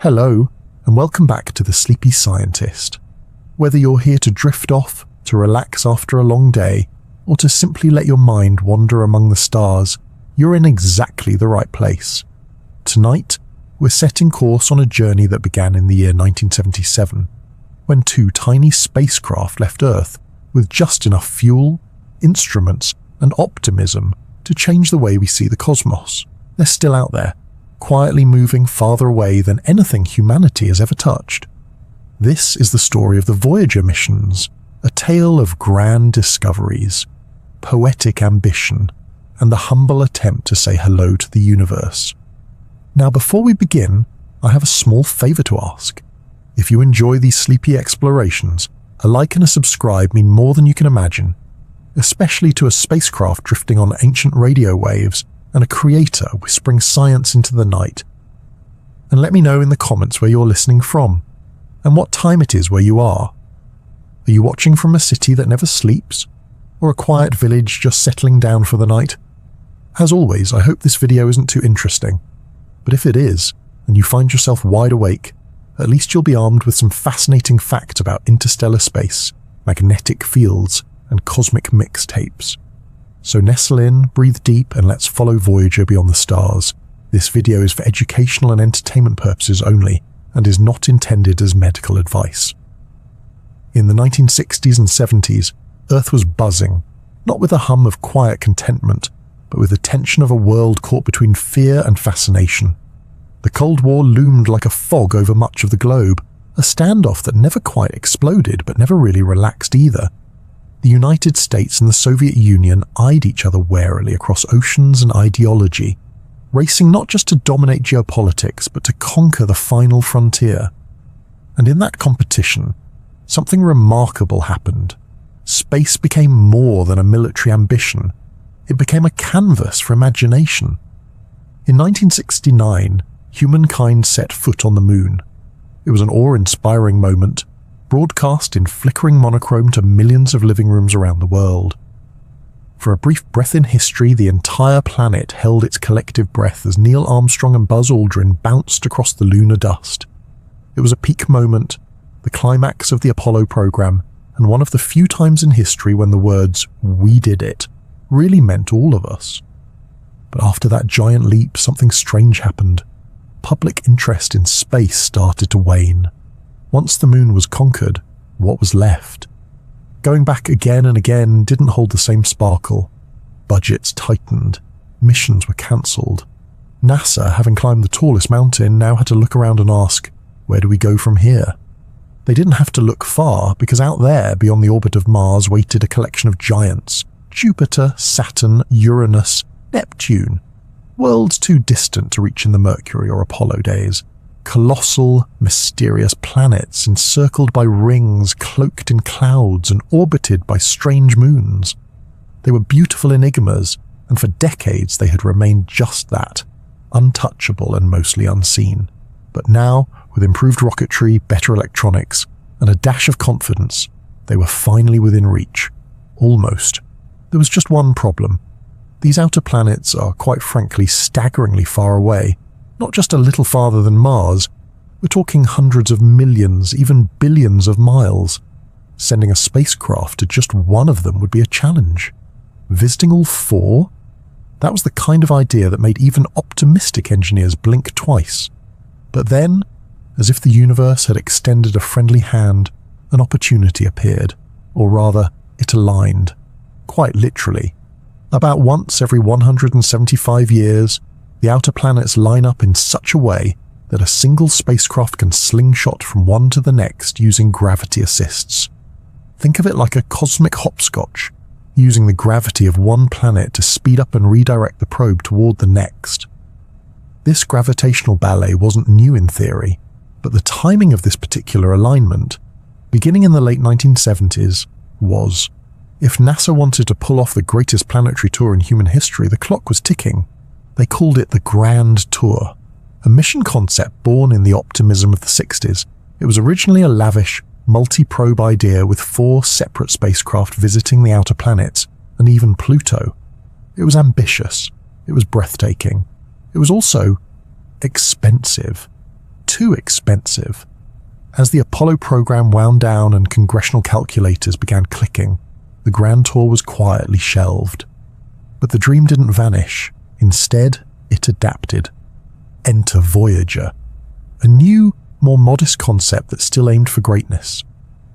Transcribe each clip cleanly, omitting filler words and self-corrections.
Hello, and welcome back to The Sleepy Scientist. Whether you're here to drift off, to relax after a long day, or to simply let your mind wander among the stars, you're in exactly the right place. Tonight, we're setting course on a journey that began in the year 1977, when two tiny spacecraft left Earth with just enough fuel, instruments, and optimism to change the way we see the cosmos. They're still out there, quietly moving farther away than anything humanity has ever touched. This is the story of the Voyager missions, a tale of grand discoveries, poetic ambition, and the humble attempt to say hello to the universe. Now, before we begin, I have a small favor to ask. If you enjoy these sleepy explorations, a like and a subscribe mean more than you can imagine, especially to a spacecraft drifting on ancient radio waves and a creator whispering science into the night. And let me know in the comments where you're listening from, and what time it is where you are. Are you watching from a city that never sleeps, or a quiet village just settling down for the night? As always, I hope this video isn't too interesting, but if it is, and you find yourself wide awake, at least you'll be armed with some fascinating facts about interstellar space, magnetic fields, and cosmic mixtapes. So nestle in, breathe deep, and let's follow Voyager beyond the stars. This video is for educational and entertainment purposes only, and is not intended as medical advice. In the 1960s and 70s, Earth was buzzing, not with a hum of quiet contentment, but with the tension of a world caught between fear and fascination. The Cold War loomed like a fog over much of the globe, a standoff that never quite exploded but never really relaxed either. The United States and the Soviet Union eyed each other warily across oceans and ideology, racing not just to dominate geopolitics but to conquer the final frontier. And in that competition, something remarkable happened. Space became more than a military ambition. It became a canvas for imagination. In 1969, humankind set foot on the moon. It was an awe-inspiring moment, broadcast in flickering monochrome to millions of living rooms around the world. For a brief breath in history, the entire planet held its collective breath as Neil Armstrong and Buzz Aldrin bounced across the lunar dust. It was a peak moment, the climax of the Apollo program, and one of the few times in history when the words, "We did it," really meant all of us. But after that giant leap, something strange happened. Public interest in space started to wane. Once the moon was conquered, what was left? Going back again and again didn't hold the same sparkle. Budgets tightened. Missions were cancelled. NASA, having climbed the tallest mountain, now had to look around and ask, where do we go from here? They didn't have to look far, because out there, beyond the orbit of Mars, waited a collection of giants. Jupiter, Saturn, Uranus, Neptune. Worlds too distant to reach in the Mercury or Apollo days. Colossal, mysterious planets encircled by rings, cloaked in clouds, and orbited by strange moons. They were beautiful enigmas, and for decades they had remained just that, untouchable and mostly unseen. But now, with improved rocketry, better electronics, and a dash of confidence, they were finally within reach. Almost. There was just one problem. These outer planets are, quite frankly, staggeringly far away. Not just a little farther than Mars. We're talking hundreds of millions, even billions of miles. Sending a spacecraft to just one of them would be a challenge. Visiting all four? That was the kind of idea that made even optimistic engineers blink twice. But then, as if the universe had extended a friendly hand, an opportunity appeared. Or rather, it aligned. Quite literally. About once every 175 years, the outer planets line up in such a way that a single spacecraft can slingshot from one to the next using gravity assists. Think of it like a cosmic hopscotch, using the gravity of one planet to speed up and redirect the probe toward the next. This gravitational ballet wasn't new in theory, but the timing of this particular alignment, beginning in the late 1970s, was. If NASA wanted to pull off the greatest planetary tour in human history, the clock was ticking. They called it the Grand Tour, a mission concept born in the optimism of the 60s. It was originally a lavish, multi-probe idea with 4 separate spacecraft visiting the outer planets, and even Pluto. It was ambitious. It was breathtaking. It was also expensive. too expensive. As the Apollo program wound down and congressional calculators began clicking, the Grand Tour was quietly shelved. But the dream didn't vanish. Instead, it adapted. Enter Voyager, a new, more modest concept that still aimed for greatness.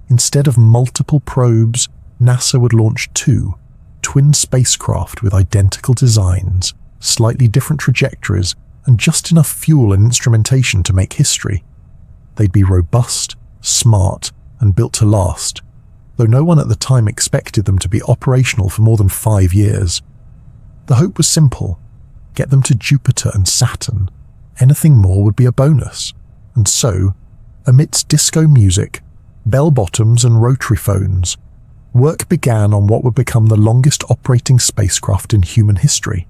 Instead of multiple probes, NASA would launch 2 twin spacecraft with identical designs, slightly different trajectories, and just enough fuel and instrumentation to make history. They'd be robust, smart, and built to last, though no one at the time expected them to be operational for more than 5 years. The hope was simple: get them to Jupiter and Saturn. Anything more would be a bonus. And so, amidst disco music, bell-bottoms and rotary phones, work began on what would become the longest operating spacecraft in human history.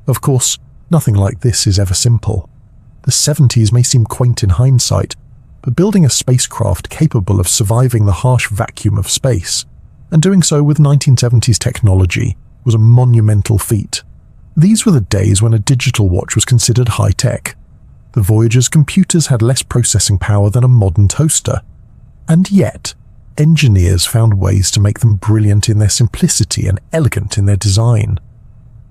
Of course, nothing like this is ever simple. The 70s may seem quaint in hindsight, but building a spacecraft capable of surviving the harsh vacuum of space, and doing so with 1970s technology, was a monumental feat. These were the days when a digital watch was considered high-tech. The Voyager's computers had less processing power than a modern toaster. And yet, engineers found ways to make them brilliant in their simplicity and elegant in their design.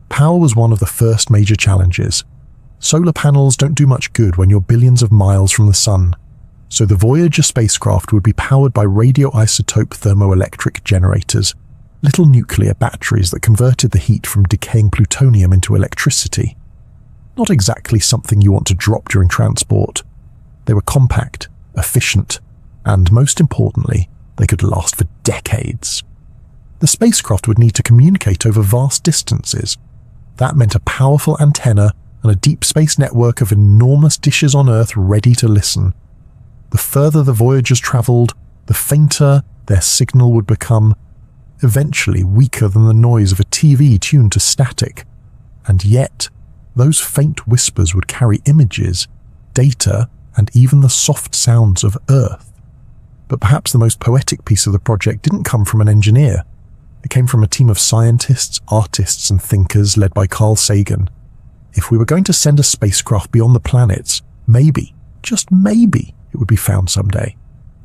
Power was one of the first major challenges. Solar panels don't do much good when you're billions of miles from the sun, so the Voyager spacecraft would be powered by radioisotope thermoelectric generators, little nuclear batteries that converted the heat from decaying plutonium into electricity. Not exactly something you want to drop during transport. They were compact, efficient, and most importantly, they could last for decades. The spacecraft would need to communicate over vast distances. That meant a powerful antenna and a deep space network of enormous dishes on Earth ready to listen. The further the Voyagers traveled, the fainter their signal would become, eventually weaker than the noise of a TV tuned to static. And yet, those faint whispers would carry images, data, and even the soft sounds of Earth. But perhaps the most poetic piece of the project didn't come from an engineer. It came from a team of scientists, artists, and thinkers led by Carl Sagan. If we were going to send a spacecraft beyond the planets, maybe, just maybe, it would be found someday.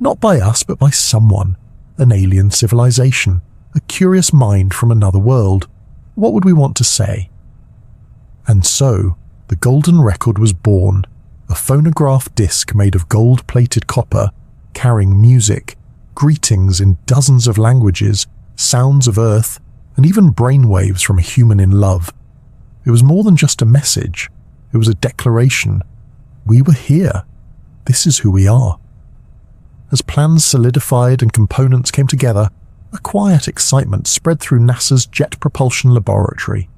Not by us, but by someone. An alien civilization. A curious mind from another world. What would we want to say? And so, the golden record was born. A phonograph disc made of gold-plated copper, carrying music, greetings in dozens of languages, sounds of Earth, and even brainwaves from a human in love. It was more than just a message. It was a declaration. We were here. This is who we are. As plans solidified and components came together, a quiet excitement spread through NASA's Jet Propulsion Laboratory.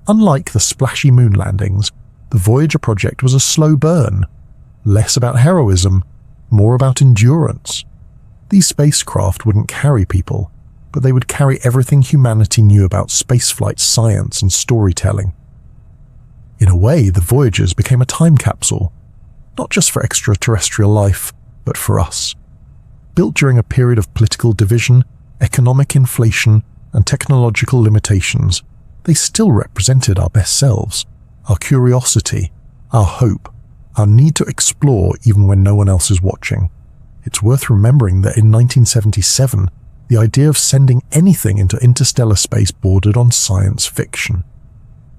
Unlike the splashy moon landings, the Voyager project was a slow burn. Less about heroism, more about endurance. These spacecraft wouldn't carry people, but they would carry everything humanity knew about spaceflight science and storytelling. In a way, the Voyagers became a time capsule, not just for extraterrestrial life, but for us. Built during a period of political division, economic inflation, and technological limitations, they still represented our best selves, our curiosity, our hope, our need to explore even when no one else is watching. It's worth remembering that in 1977, the idea of sending anything into interstellar space bordered on science fiction.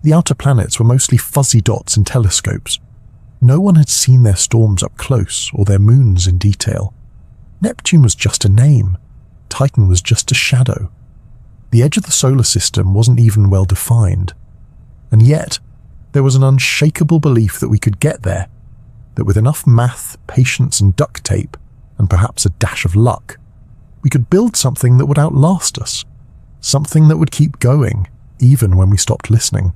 The outer planets were mostly fuzzy dots in telescopes. No one had seen their storms up close or their moons in detail. Neptune was just a name. Titan was just a shadow. The edge of the solar system wasn't even well defined. And yet, there was an unshakable belief that we could get there, that with enough math, patience, and duct tape, and perhaps a dash of luck, we could build something that would outlast us, something that would keep going, even when we stopped listening,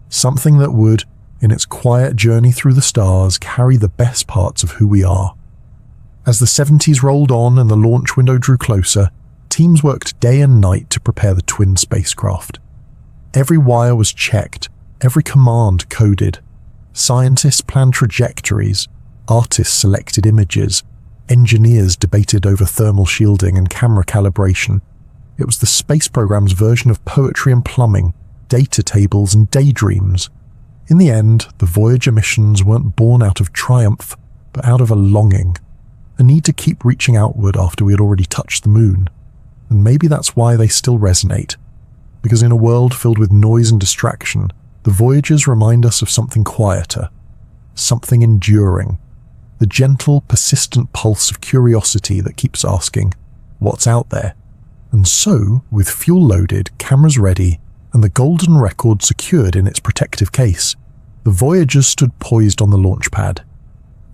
something that would, in its quiet journey through the stars, carry the best parts of who we are. As the 70s rolled on and the launch window drew closer, teams worked day and night to prepare the twin spacecraft. Every wire was checked, every command coded. Scientists planned trajectories, artists selected images, engineers debated over thermal shielding and camera calibration. It was the space program's version of poetry and plumbing, data tables and daydreams. In the end, the Voyager missions weren't born out of triumph, but out of a longing, a need to keep reaching outward after we had already touched the moon. And maybe that's why they still resonate, because in a world filled with noise and distraction, the Voyagers remind us of something quieter, something enduring, the gentle, persistent pulse of curiosity that keeps asking, what's out there? And so, with fuel loaded, cameras ready, and the golden record secured in its protective case, the Voyagers stood poised on the launch pad.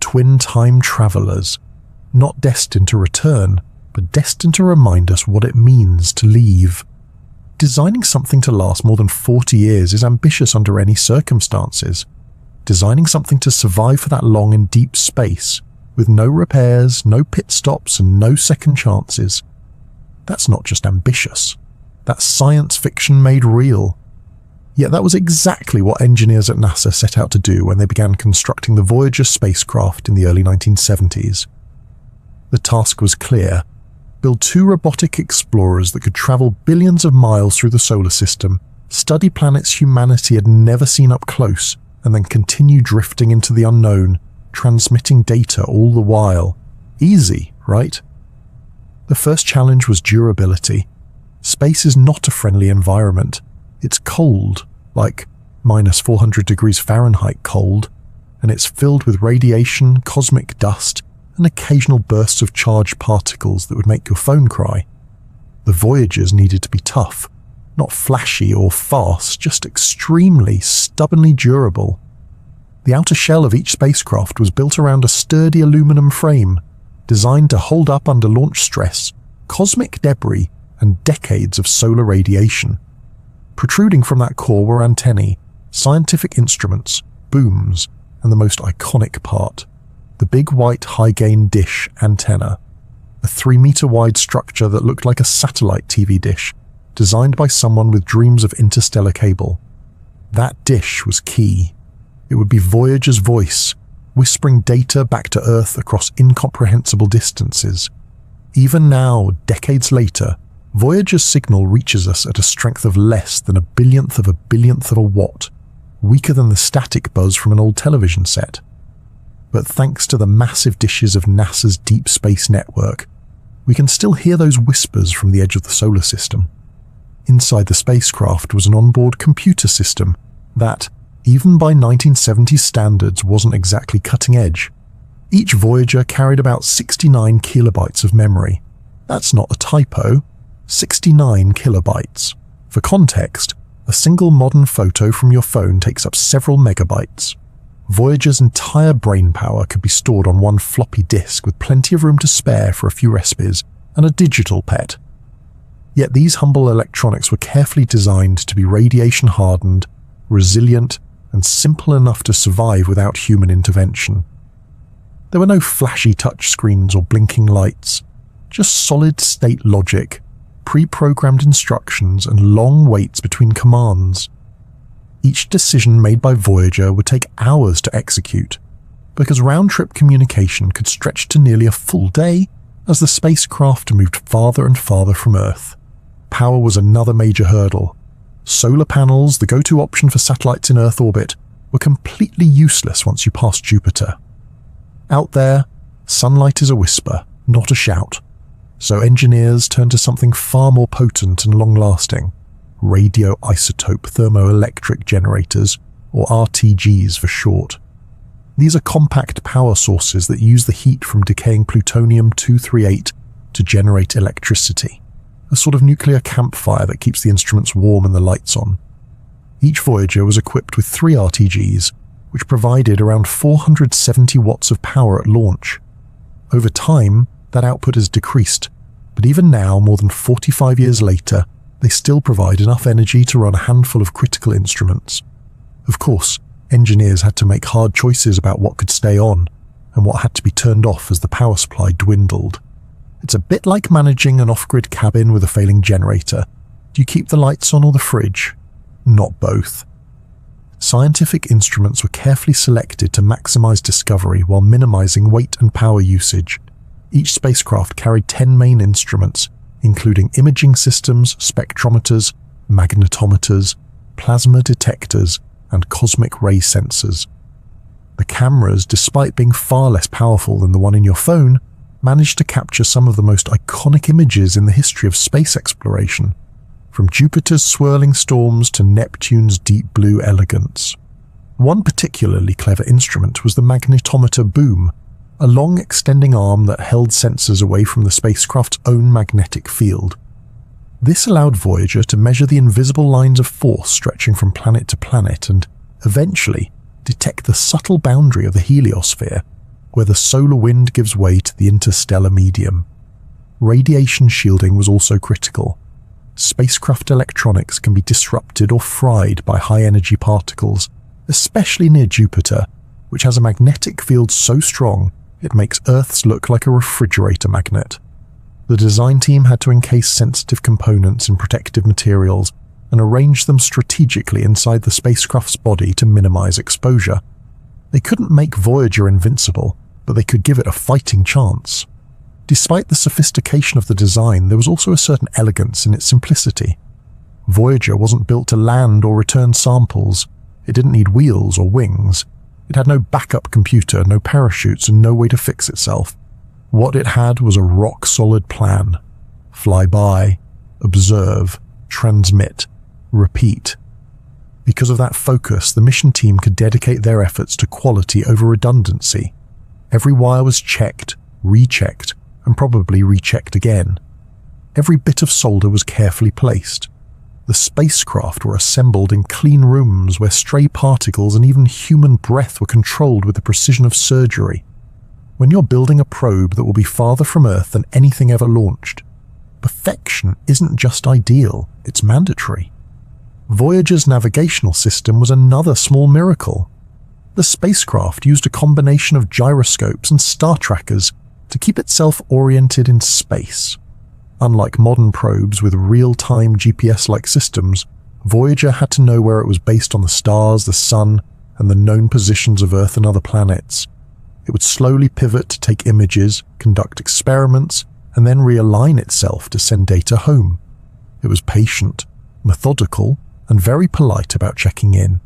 Twin time travelers, not destined to return, but destined to remind us what it means to leave. Designing something to last more than 40 years is ambitious under any circumstances. Designing something to survive for that long in deep space, with no repairs, no pit stops, and no second chances. That's not just ambitious. That's science fiction made real. Yet that was exactly what engineers at NASA set out to do when they began constructing the Voyager spacecraft in the early 1970s. The task was clear. Build 2 robotic explorers that could travel billions of miles through the solar system, study planets humanity had never seen up close, and then continue drifting into the unknown, transmitting data all the while. Easy, right? The first challenge was durability. Space is not a friendly environment. It's cold, like -400 degrees Fahrenheit cold, and it's filled with radiation, cosmic dust, and occasional bursts of charged particles that would make your phone cry. The Voyagers needed to be tough, not flashy or fast, just extremely, stubbornly durable. The outer shell of each spacecraft was built around a sturdy aluminum frame, designed to hold up under launch stress, cosmic debris, and decades of solar radiation. Protruding from that core were antennae, scientific instruments, booms, and the most iconic part, the big white high-gain dish antenna, a 3-meter-wide structure that looked like a satellite TV dish, designed by someone with dreams of interstellar cable. That dish was key. It would be Voyager's voice, whispering data back to Earth across incomprehensible distances. Even now, decades later, Voyager's signal reaches us at a strength of less than 1/1000,000,000th of a watt, weaker than the static buzz from an old television set. But thanks to the massive dishes of NASA's Deep Space Network, we can still hear those whispers from the edge of the solar system. Inside the spacecraft was an onboard computer system that, even by 1970s standards, wasn't exactly cutting edge. Each Voyager carried about 69 kilobytes of memory. That's not a typo, 69 kilobytes. For context, a single modern photo from your phone takes up several megabytes. Voyager's entire brain power could be stored on one floppy disk with plenty of room to spare for a few recipes and a digital pet. Yet these humble electronics were carefully designed to be radiation-hardened, resilient, and simple enough to survive without human intervention. There were no flashy touchscreens or blinking lights, just solid-state logic, pre-programmed instructions, and long waits between commands. Each decision made by Voyager would take hours to execute, because round-trip communication could stretch to nearly a full day as the spacecraft moved farther and farther from Earth. Power was another major hurdle. Solar panels, the go-to option for satellites in Earth orbit, were completely useless once you passed Jupiter. Out there, sunlight is a whisper, not a shout. So engineers turned to something far more potent and long-lasting: radioisotope thermoelectric generators, or RTGs for short. These are compact power sources that use the heat from decaying plutonium-238 to generate electricity, a sort of nuclear campfire that keeps the instruments warm and the lights on. Each Voyager was equipped with 3 RTGs, which provided around 470 watts of power at launch. Over time, that output has decreased, but even now, more than 45 years later, they still provide enough energy to run a handful of critical instruments. Of course, engineers had to make hard choices about what could stay on and what had to be turned off as the power supply dwindled. It's a bit like managing an off-grid cabin with a failing generator. Do you keep the lights on or the fridge? Not both. Scientific instruments were carefully selected to maximize discovery while minimizing weight and power usage. Each spacecraft carried 10 main instruments, including imaging systems, spectrometers, magnetometers, plasma detectors, and cosmic ray sensors. The cameras, despite being far less powerful than the one in your phone, managed to capture some of the most iconic images in the history of space exploration, from Jupiter's swirling storms to Neptune's deep blue elegance. One particularly clever instrument was the magnetometer boom, a long extending arm that held sensors away from the spacecraft's own magnetic field. This allowed Voyager to measure the invisible lines of force stretching from planet to planet and, eventually, detect the subtle boundary of the heliosphere, where the solar wind gives way to the interstellar medium. Radiation shielding was also critical. Spacecraft electronics can be disrupted or fried by high-energy particles, especially near Jupiter, which has a magnetic field so strong it makes Earth's look like a refrigerator magnet. The design team had to encase sensitive components in protective materials and arrange them strategically inside the spacecraft's body to minimize exposure. They couldn't make Voyager invincible, but they could give it a fighting chance. Despite the sophistication of the design, there was also a certain elegance in its simplicity. Voyager wasn't built to land or return samples. It didn't need wheels or wings. It had no backup computer, no parachutes, and no way to fix itself. What it had was a rock-solid plan. Fly by, observe, transmit, repeat. Because of that focus, the mission team could dedicate their efforts to quality over redundancy. Every wire was checked, rechecked, and probably rechecked again. Every bit of solder was carefully placed. The spacecraft were assembled in clean rooms where stray particles and even human breath were controlled with the precision of surgery. When you're building a probe that will be farther from Earth than anything ever launched, perfection isn't just ideal, it's mandatory. Voyager's navigational system was another small miracle. The spacecraft used a combination of gyroscopes and star trackers to keep itself oriented in space. Unlike modern probes with real-time GPS-like systems, Voyager had to know where it was based on the stars, the sun, and the known positions of Earth and other planets. It would slowly pivot to take images, conduct experiments, and then realign itself to send data home. It was patient, methodical, and very polite about checking in.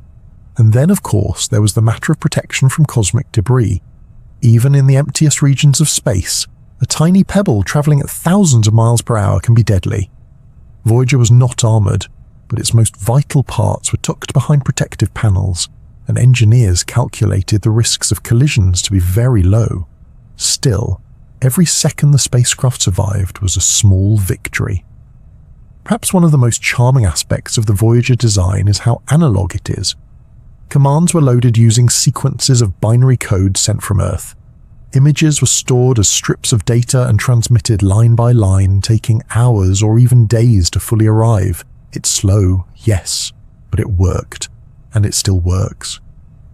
And then, of course, there was the matter of protection from cosmic debris. Even in the emptiest regions of space, a tiny pebble traveling at thousands of miles per hour can be deadly. Voyager was not armored, but its most vital parts were tucked behind protective panels, and engineers calculated the risks of collisions to be very low. Still, every second the spacecraft survived was a small victory. Perhaps one of the most charming aspects of the Voyager design is how analog it is. Commands were loaded using sequences of binary code sent from Earth. Images were stored as strips of data and transmitted line by line, taking hours or even days to fully arrive. It's slow, yes, but it worked, and it still works.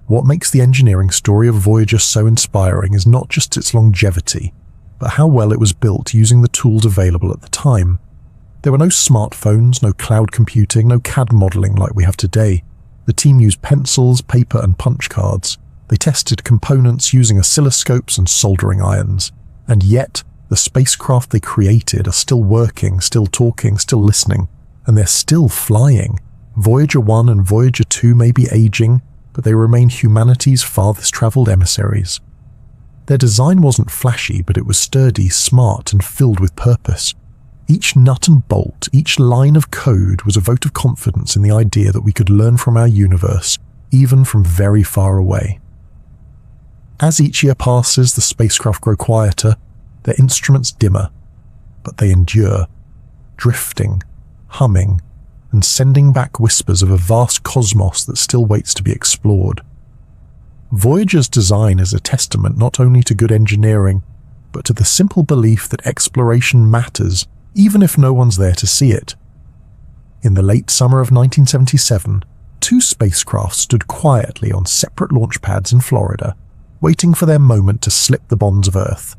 What makes the engineering story of Voyager so inspiring is not just its longevity, but how well it was built using the tools available at the time. There were no smartphones, no cloud computing, no CAD modeling like we have today. The team used pencils, paper, and punch cards. They tested components using oscilloscopes and soldering irons. And yet, the spacecraft they created are still working, still talking, still listening, and they're still flying. Voyager 1 and Voyager 2 may be aging, but they remain humanity's farthest traveled emissaries. Their design wasn't flashy, but it was sturdy, smart, and filled with purpose. Each nut and bolt, each line of code was a vote of confidence in the idea that we could learn from our universe, even from very far away. As each year passes, the spacecraft grow quieter, their instruments dimmer, but they endure, drifting, humming, and sending back whispers of a vast cosmos that still waits to be explored. Voyager's design is a testament not only to good engineering, but to the simple belief that exploration matters, even if no one's there to see it. In the late summer of 1977, two spacecraft stood quietly on separate launch pads in Florida, waiting for their moment to slip the bonds of Earth.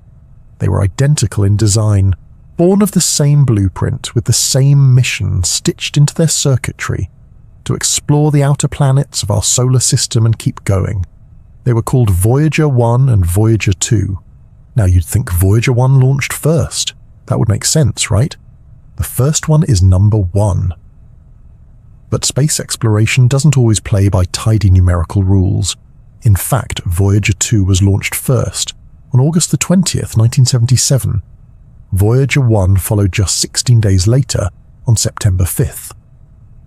They were identical in design, born of the same blueprint with the same mission stitched into their circuitry, to explore the outer planets of our solar system and keep going. They were called Voyager 1 and Voyager 2. Now you'd think Voyager 1 launched first. That would make sense, right? The first one is number 1. But space exploration doesn't always play by tidy numerical rules. In fact, Voyager 2 was launched first, on August the 20th, 1977. Voyager 1 followed just 16 days later, on September 5th.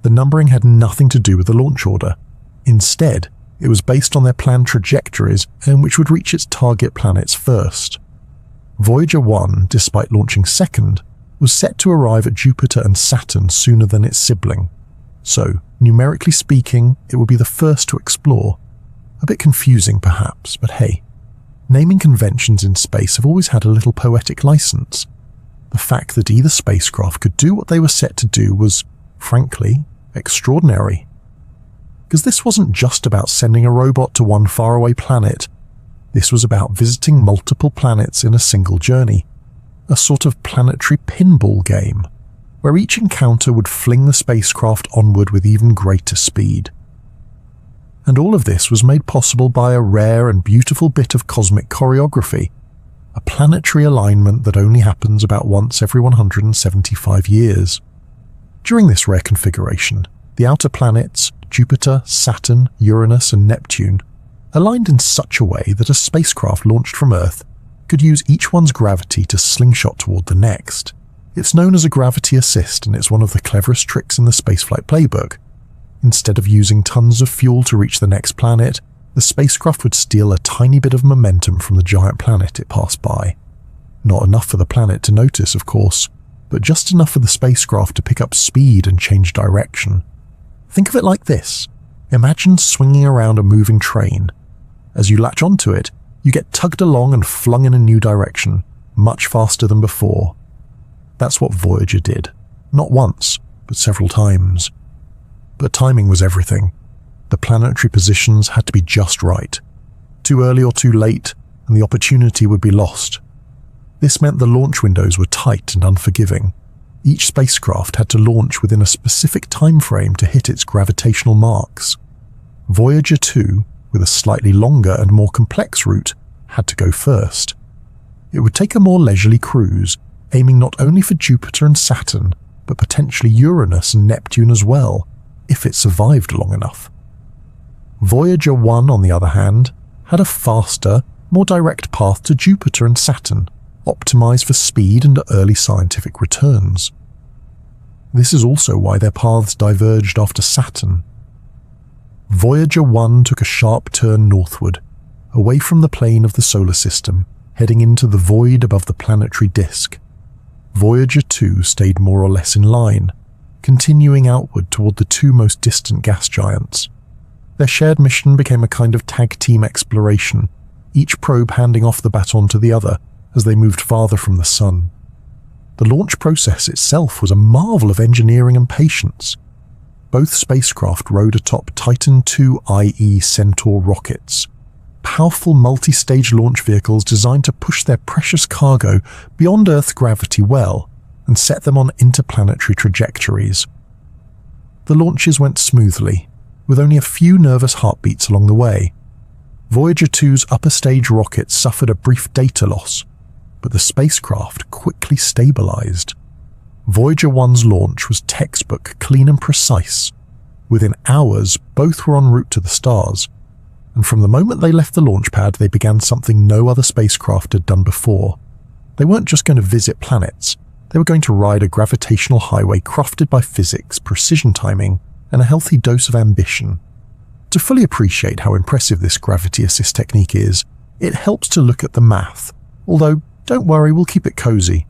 The numbering had nothing to do with the launch order. Instead, it was based on their planned trajectories and which would reach its target planets first. Voyager 1, despite launching second, was set to arrive at Jupiter and Saturn sooner than its sibling. So, numerically speaking, it would be the first to explore. A bit confusing perhaps, but hey, naming conventions in space have always had a little poetic license. The fact that either spacecraft could do what they were set to do was, frankly, extraordinary. Because this wasn't just about sending a robot to one faraway planet. This was about visiting multiple planets in a single journey. A sort of planetary pinball game, where each encounter would fling the spacecraft onward with even greater speed. And all of this was made possible by a rare and beautiful bit of cosmic choreography, a planetary alignment that only happens about once every 175 years. During this rare configuration, the outer planets, Jupiter, Saturn, Uranus, and Neptune, aligned in such a way that a spacecraft launched from Earth could use each one's gravity to slingshot toward the next. It's known as a gravity assist, and it's one of the cleverest tricks in the spaceflight playbook. Instead of using tons of fuel to reach the next planet, the spacecraft would steal a tiny bit of momentum from the giant planet it passed by. Not enough for the planet to notice, of course, but just enough for the spacecraft to pick up speed and change direction. Think of it like this. Imagine swinging around a moving train. As you latch onto it, you get tugged along and flung in a new direction, much faster than before. That's what Voyager did. Not once, but several times. But timing was everything. The planetary positions had to be just right. Too early or too late, and the opportunity would be lost. This meant the launch windows were tight and unforgiving. Each spacecraft had to launch within a specific time frame to hit its gravitational marks. Voyager 2, with a slightly longer and more complex route, had to go first. It would take a more leisurely cruise, aiming not only for Jupiter and Saturn, but potentially Uranus and Neptune as well, if it survived long enough. Voyager 1, on the other hand, had a faster, more direct path to Jupiter and Saturn, optimized for speed and early scientific returns. This is also why their paths diverged after Saturn. Voyager 1 took a sharp turn northward, away from the plane of the solar system, heading into the void above the planetary disk. Voyager 2 stayed more or less in line, continuing outward toward the two most distant gas giants. Their shared mission became a kind of tag-team exploration, each probe handing off the baton to the other as they moved farther from the Sun. The launch process itself was a marvel of engineering and patience. Both spacecraft rode atop Titan II IE Centaur rockets, powerful multi-stage launch vehicles designed to push their precious cargo beyond Earth gravity well and set them on interplanetary trajectories. The launches went smoothly, with only a few nervous heartbeats along the way. Voyager 2's upper stage rockets suffered a brief data loss, but the spacecraft quickly stabilized. Voyager 1's launch was textbook clean and precise. Within hours, both were en route to the stars, and from the moment they left the launch pad, they began something no other spacecraft had done before. They weren't just going to visit planets, they were going to ride a gravitational highway crafted by physics, precision timing, and a healthy dose of ambition. To fully appreciate how impressive this gravity assist technique is, it helps to look at the math, although don't worry, we'll keep it cozy.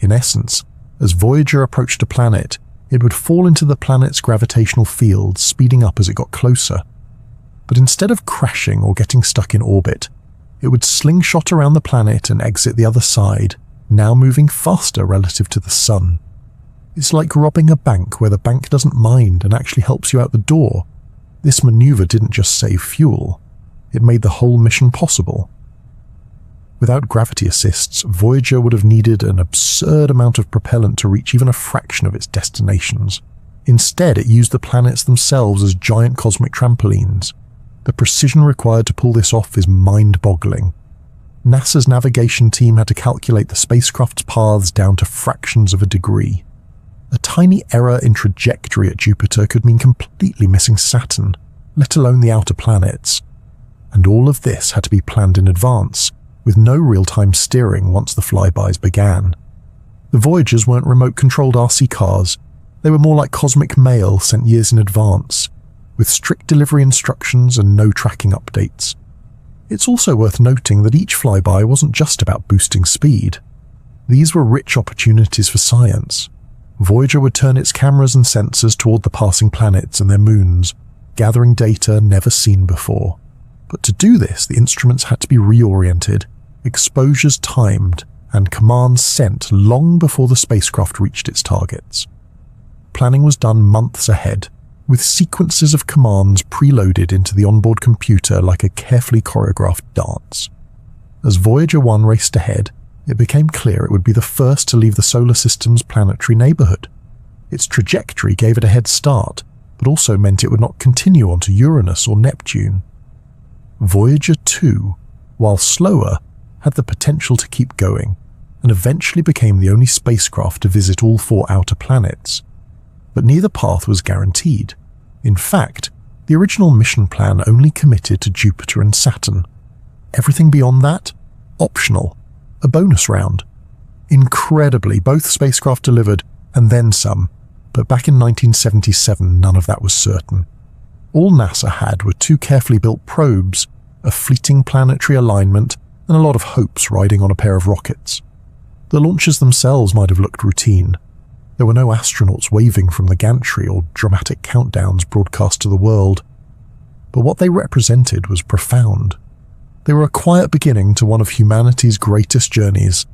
In essence, as Voyager approached a planet, it would fall into the planet's gravitational field, speeding up as it got closer. But instead of crashing or getting stuck in orbit, it would slingshot around the planet and exit the other side, now moving faster relative to the Sun. It's like robbing a bank where the bank doesn't mind and actually helps you out the door. This maneuver didn't just save fuel, it made the whole mission possible. Without gravity assists, Voyager would have needed an absurd amount of propellant to reach even a fraction of its destinations. Instead, it used the planets themselves as giant cosmic trampolines. The precision required to pull this off is mind-boggling. NASA's navigation team had to calculate the spacecraft's paths down to fractions of a degree. A tiny error in trajectory at Jupiter could mean completely missing Saturn, let alone the outer planets. and all of this had to be planned in advance, with no real-time steering once the flybys began. The Voyagers weren't remote-controlled RC cars, they were more like cosmic mail sent years in advance, with strict delivery instructions and no tracking updates. It's also worth noting that each flyby wasn't just about boosting speed. These were rich opportunities for science. Voyager would turn its cameras and sensors toward the passing planets and their moons, gathering data never seen before. But to do this, the instruments had to be reoriented, exposures timed, and commands sent long before the spacecraft reached its targets. Planning was done months ahead, with sequences of commands preloaded into the onboard computer like a carefully choreographed dance. As Voyager 1 raced ahead, it became clear it would be the first to leave the solar system's planetary neighborhood. Its trajectory gave it a head start, but also meant it would not continue onto Uranus or Neptune. Voyager 2, while slower, had the potential to keep going, and eventually became the only spacecraft to visit all 4 outer planets. But neither path was guaranteed. In fact, the original mission plan only committed to Jupiter and Saturn. Everything beyond that? Optional. A bonus round. Incredibly, both spacecraft delivered, and then some, but back in 1977 none of that was certain. All NASA had were 2 carefully built probes, a fleeting planetary alignment, and a lot of hopes riding on a pair of rockets. The launches themselves might have looked routine. There were no astronauts waving from the gantry or dramatic countdowns broadcast to the world. But what they represented was profound. They were a quiet beginning to one of humanity's greatest journeys.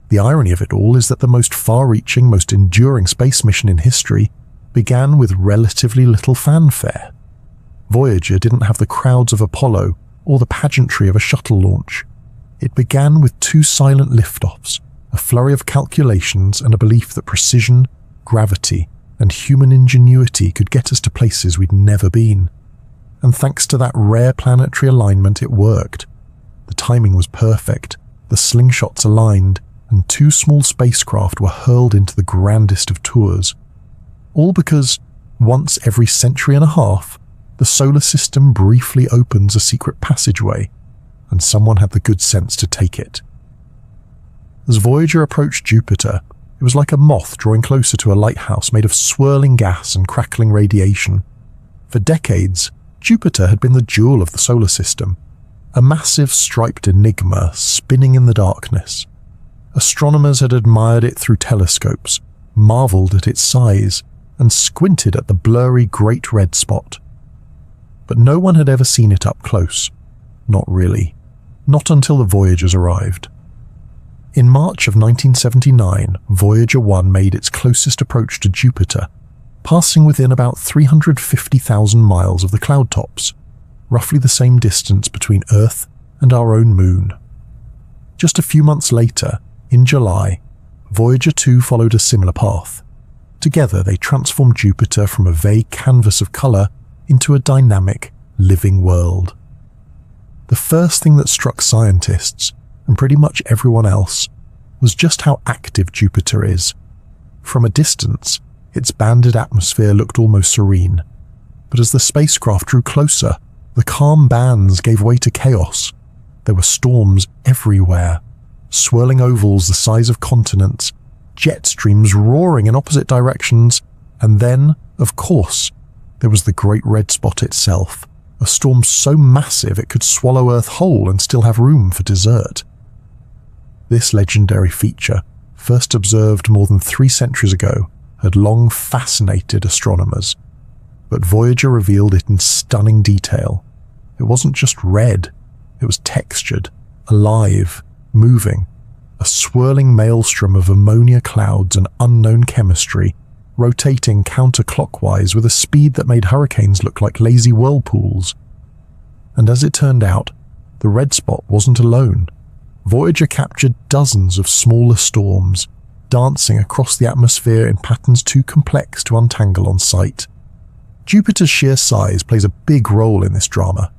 The irony of it all is that the most far-reaching, most enduring space mission in history began with relatively little fanfare. Voyager didn't have the crowds of Apollo or the pageantry of a shuttle launch. It began with 2 silent liftoffs, a flurry of calculations, and a belief that precision, gravity, and human ingenuity could get us to places we'd never been. And thanks to that rare planetary alignment, it worked. The timing was perfect, the slingshots aligned, and 2 small spacecraft were hurled into the grandest of tours. All because, once every century and a half, the solar system briefly opens a secret passageway, and someone had the good sense to take it. As Voyager approached Jupiter, it was like a moth drawing closer to a lighthouse made of swirling gas and crackling radiation. For decades, Jupiter had been the jewel of the solar system, a massive striped enigma spinning in the darkness. Astronomers had admired it through telescopes, marveled at its size, and squinted at the blurry great red spot. But no one had ever seen it up close. Not really. Not until the Voyagers arrived. In March of 1979, Voyager 1 made its closest approach to Jupiter, passing within about 350,000 miles of the cloud tops, roughly the same distance between Earth and our own moon. Just a few months later, in July, Voyager 2 followed a similar path. Together, they transformed Jupiter from a vague canvas of color into a dynamic, living world. The first thing that struck scientists, and pretty much everyone else, was just how active Jupiter is. From a distance, its banded atmosphere looked almost serene, but as the spacecraft drew closer, the calm bands gave way to chaos. There were storms everywhere, swirling ovals the size of continents, jet streams roaring in opposite directions, and then, of course, there was the Great Red Spot itself, a storm so massive it could swallow Earth whole and still have room for dessert. This legendary feature, first observed more than 3 centuries ago, had long fascinated astronomers, but Voyager revealed it in stunning detail. It wasn't just red, it was textured, alive, moving, a swirling maelstrom of ammonia clouds and unknown chemistry, rotating counterclockwise with a speed that made hurricanes look like lazy whirlpools. And as it turned out, the red spot wasn't alone. Voyager captured dozens of smaller storms, dancing across the atmosphere in patterns too complex to untangle on sight. Jupiter's sheer size plays a big role in this drama.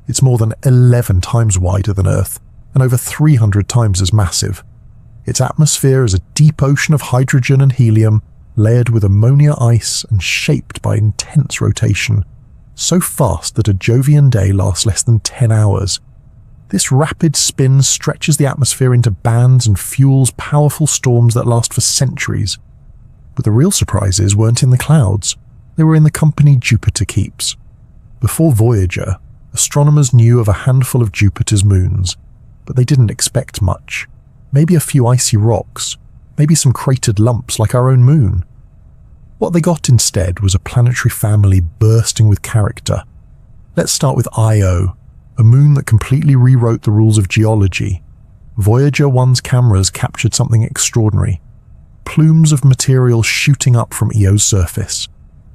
It's more than 11 times wider than Earth, and over 300 times as massive. Its atmosphere is a deep ocean of hydrogen and helium, layered with ammonia ice and shaped by intense rotation. so fast that a Jovian day lasts less than 10 hours. This rapid spin stretches the atmosphere into bands and fuels powerful storms that last for centuries. But the real surprises weren't in the clouds. They were in the company Jupiter keeps. Before Voyager, astronomers knew of a handful of Jupiter's moons, but they didn't expect much. Maybe a few icy rocks, maybe some cratered lumps like our own moon. What they got instead was a planetary family bursting with character. Let's start with Io, a moon that completely rewrote the rules of geology. Voyager 1's cameras captured something extraordinary. Plumes of material shooting up from Io's surface.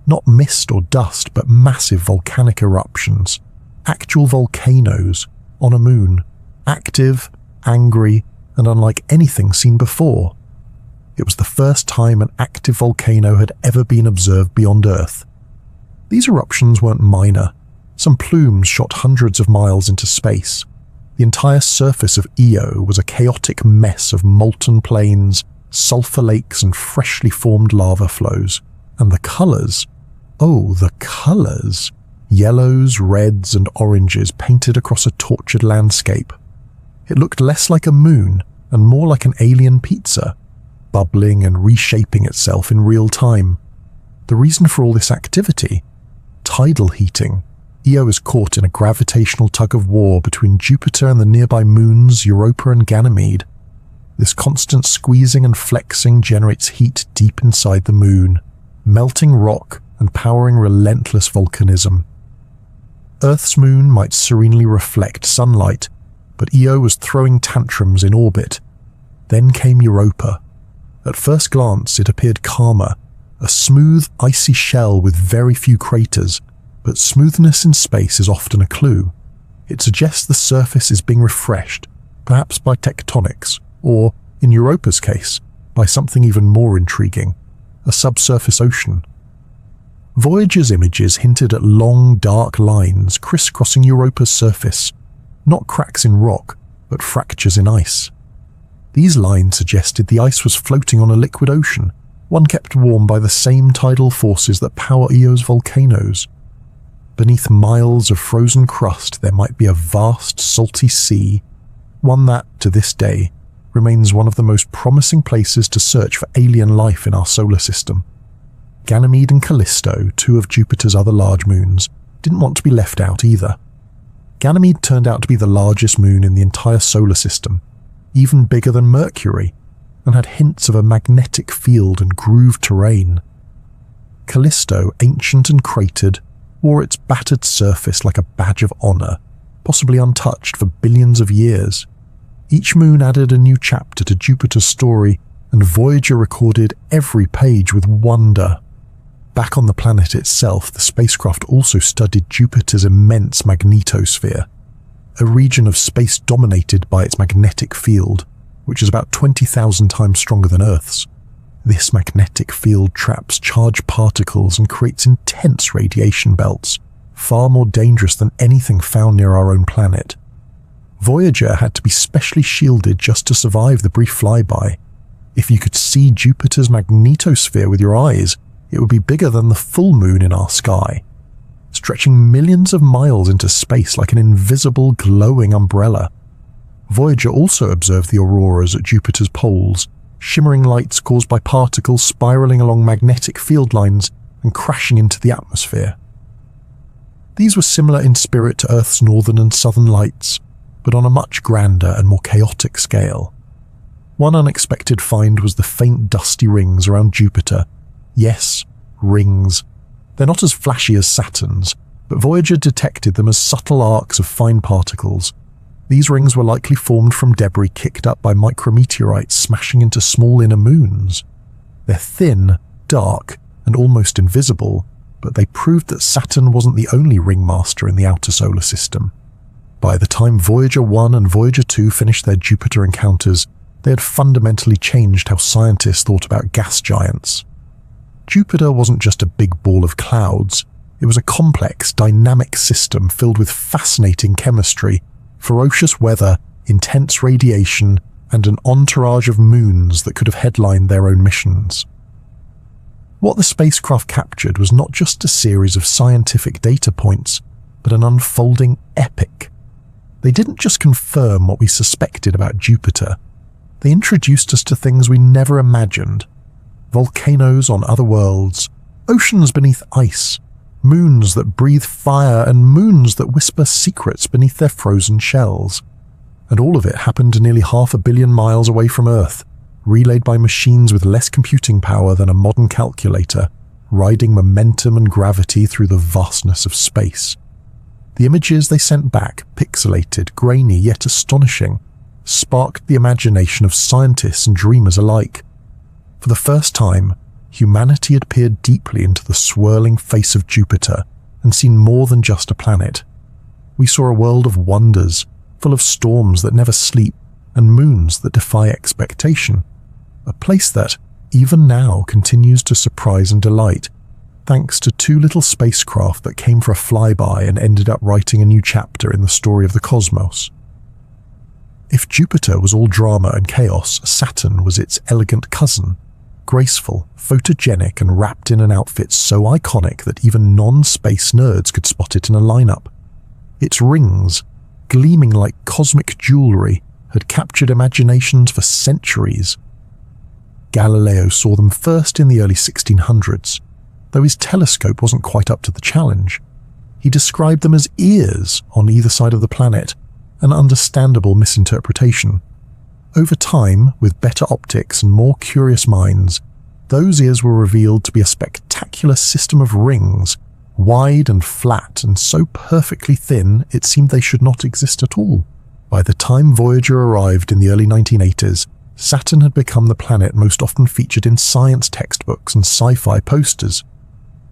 Not mist or dust, but massive volcanic eruptions. Actual volcanoes on a moon. Active, angry, and unlike anything seen before. It was the first time an active volcano had ever been observed beyond Earth. These eruptions weren't minor. Some plumes shot hundreds of miles into space. The entire surface of Io was a chaotic mess of molten plains, sulfur lakes, and freshly formed lava flows. And the colors, oh, the colors! Yellows, reds, and oranges painted across a tortured landscape. It looked less like a moon and more like an alien pizza, bubbling and reshaping itself in real time. The reason for all this activity? Tidal heating. Io is caught in a gravitational tug-of-war between Jupiter and the nearby moons Europa and Ganymede. This constant squeezing and flexing generates heat deep inside the moon, melting rock and powering relentless volcanism. Earth's moon might serenely reflect sunlight, but Io was throwing tantrums in orbit. Then came Europa. At first glance, it appeared calmer, a smooth, icy shell with very few craters, but smoothness in space is often a clue. It suggests the surface is being refreshed, perhaps by tectonics, or, in Europa's case, by something even more intriguing, a subsurface ocean. Voyager's images hinted at long, dark lines crisscrossing Europa's surface, not cracks in rock, but fractures in ice. These lines suggested the ice was floating on a liquid ocean, one kept warm by the same tidal forces that power Io's volcanoes. Beneath miles of frozen crust there might be a vast, salty sea, one that, to this day, remains one of the most promising places to search for alien life in our solar system. Ganymede and Callisto, two of Jupiter's other large moons, didn't want to be left out either. Ganymede turned out to be the largest moon in the entire solar system, even bigger than Mercury, and had hints of a magnetic field and grooved terrain. Callisto, ancient and cratered, wore its battered surface like a badge of honor, possibly untouched for billions of years. Each moon added a new chapter to Jupiter's story, and Voyager recorded every page with wonder. Back on the planet itself, the spacecraft also studied Jupiter's immense magnetosphere, a region of space dominated by its magnetic field, which is about 20,000 times stronger than Earth's. This magnetic field traps charged particles and creates intense radiation belts, far more dangerous than anything found near our own planet. Voyager had to be specially shielded just to survive the brief flyby. If you could see Jupiter's magnetosphere with your eyes, it would be bigger than the full moon in our sky, stretching millions of miles into space like an invisible glowing umbrella. Voyager also observed the auroras at Jupiter's poles, shimmering lights caused by particles spiraling along magnetic field lines and crashing into the atmosphere. These were similar in spirit to Earth's northern and southern lights, but on a much grander and more chaotic scale. One unexpected find was the faint dusty rings around Jupiter. Yes, rings. They're not as flashy as Saturn's, but Voyager detected them as subtle arcs of fine particles. These rings were likely formed from debris kicked up by micrometeorites smashing into small inner moons. They're thin, dark, and almost invisible, but they proved that Saturn wasn't the only ringmaster in the outer solar system. By the time Voyager 1 and Voyager 2 finished their Jupiter encounters, they had fundamentally changed how scientists thought about gas giants. Jupiter wasn't just a big ball of clouds, it was a complex, dynamic system filled with fascinating chemistry, ferocious weather, intense radiation, and an entourage of moons that could have headlined their own missions. What the spacecraft captured was not just a series of scientific data points, but an unfolding epic. They didn't just confirm what we suspected about Jupiter. They introduced us to things we never imagined. Volcanoes on other worlds, oceans beneath ice, moons that breathe fire, and moons that whisper secrets beneath their frozen shells. And all of it happened nearly 500 million miles away from Earth, relayed by machines with less computing power than a modern calculator, riding momentum and gravity through the vastness of space. The images they sent back, pixelated, grainy yet astonishing, sparked the imagination of scientists and dreamers alike. For the first time, humanity had peered deeply into the swirling face of Jupiter and seen more than just a planet. We saw a world of wonders, full of storms that never sleep and moons that defy expectation. A place that, even now, continues to surprise and delight, thanks to two little spacecraft that came for a flyby and ended up writing a new chapter in the story of the cosmos. If Jupiter was all drama and chaos, Saturn was its elegant cousin, graceful, photogenic, and wrapped in an outfit so iconic that even non-space nerds could spot it in a lineup. Its rings, gleaming like cosmic jewelry, had captured imaginations for centuries. Galileo saw them first in the early 1600s, though his telescope wasn't quite up to the challenge. He described them as ears on either side of the planet, an understandable misinterpretation. Over time, with better optics and more curious minds, those ears were revealed to be a spectacular system of rings, wide and flat and so perfectly thin it seemed they should not exist at all. By the time Voyager arrived in the early 1980s, Saturn had become the planet most often featured in science textbooks and sci-fi posters.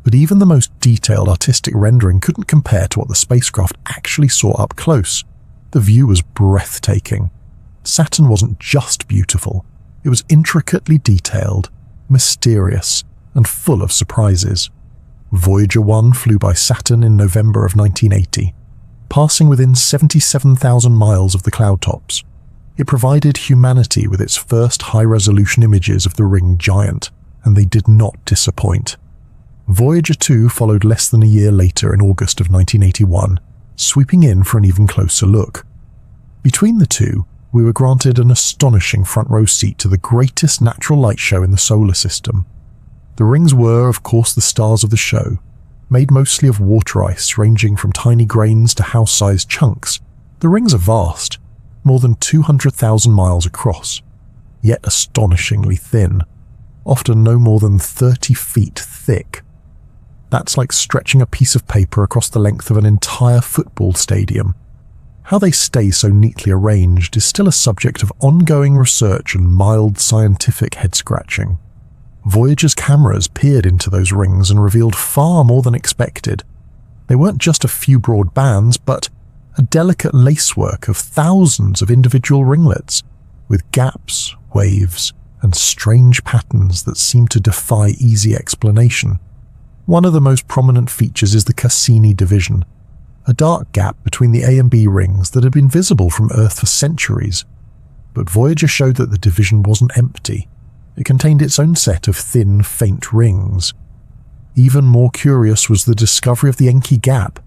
But even the most detailed artistic rendering couldn't compare to what the spacecraft actually saw up close. The view was breathtaking. Saturn wasn't just beautiful, it was intricately detailed, mysterious, and full of surprises. Voyager 1 flew by Saturn in November of 1980, passing within 77,000 miles of the cloud tops. It provided humanity with its first high-resolution images of the ring giant, and they did not disappoint. Voyager 2 followed less than a year later in August of 1981, sweeping in for an even closer look. Between the two, we were granted an astonishing front-row seat to the greatest natural light show in the solar system. The rings were, of course, the stars of the show, made mostly of water ice ranging from tiny grains to house-sized chunks. The rings are vast, more than 200,000 miles across, yet astonishingly thin, often no more than 30 feet thick. That's like stretching a piece of paper across the length of an entire football stadium. How they stay so neatly arranged is still a subject of ongoing research and mild scientific head-scratching. Voyager's cameras peered into those rings and revealed far more than expected. They weren't just a few broad bands, but a delicate lacework of thousands of individual ringlets, with gaps, waves, and strange patterns that seem to defy easy explanation. One of the most prominent features is the Cassini division, a dark gap between the A and B rings that had been visible from Earth for centuries. But Voyager showed that the division wasn't empty. It contained its own set of thin, faint rings. Even more curious was the discovery of the Enki gap,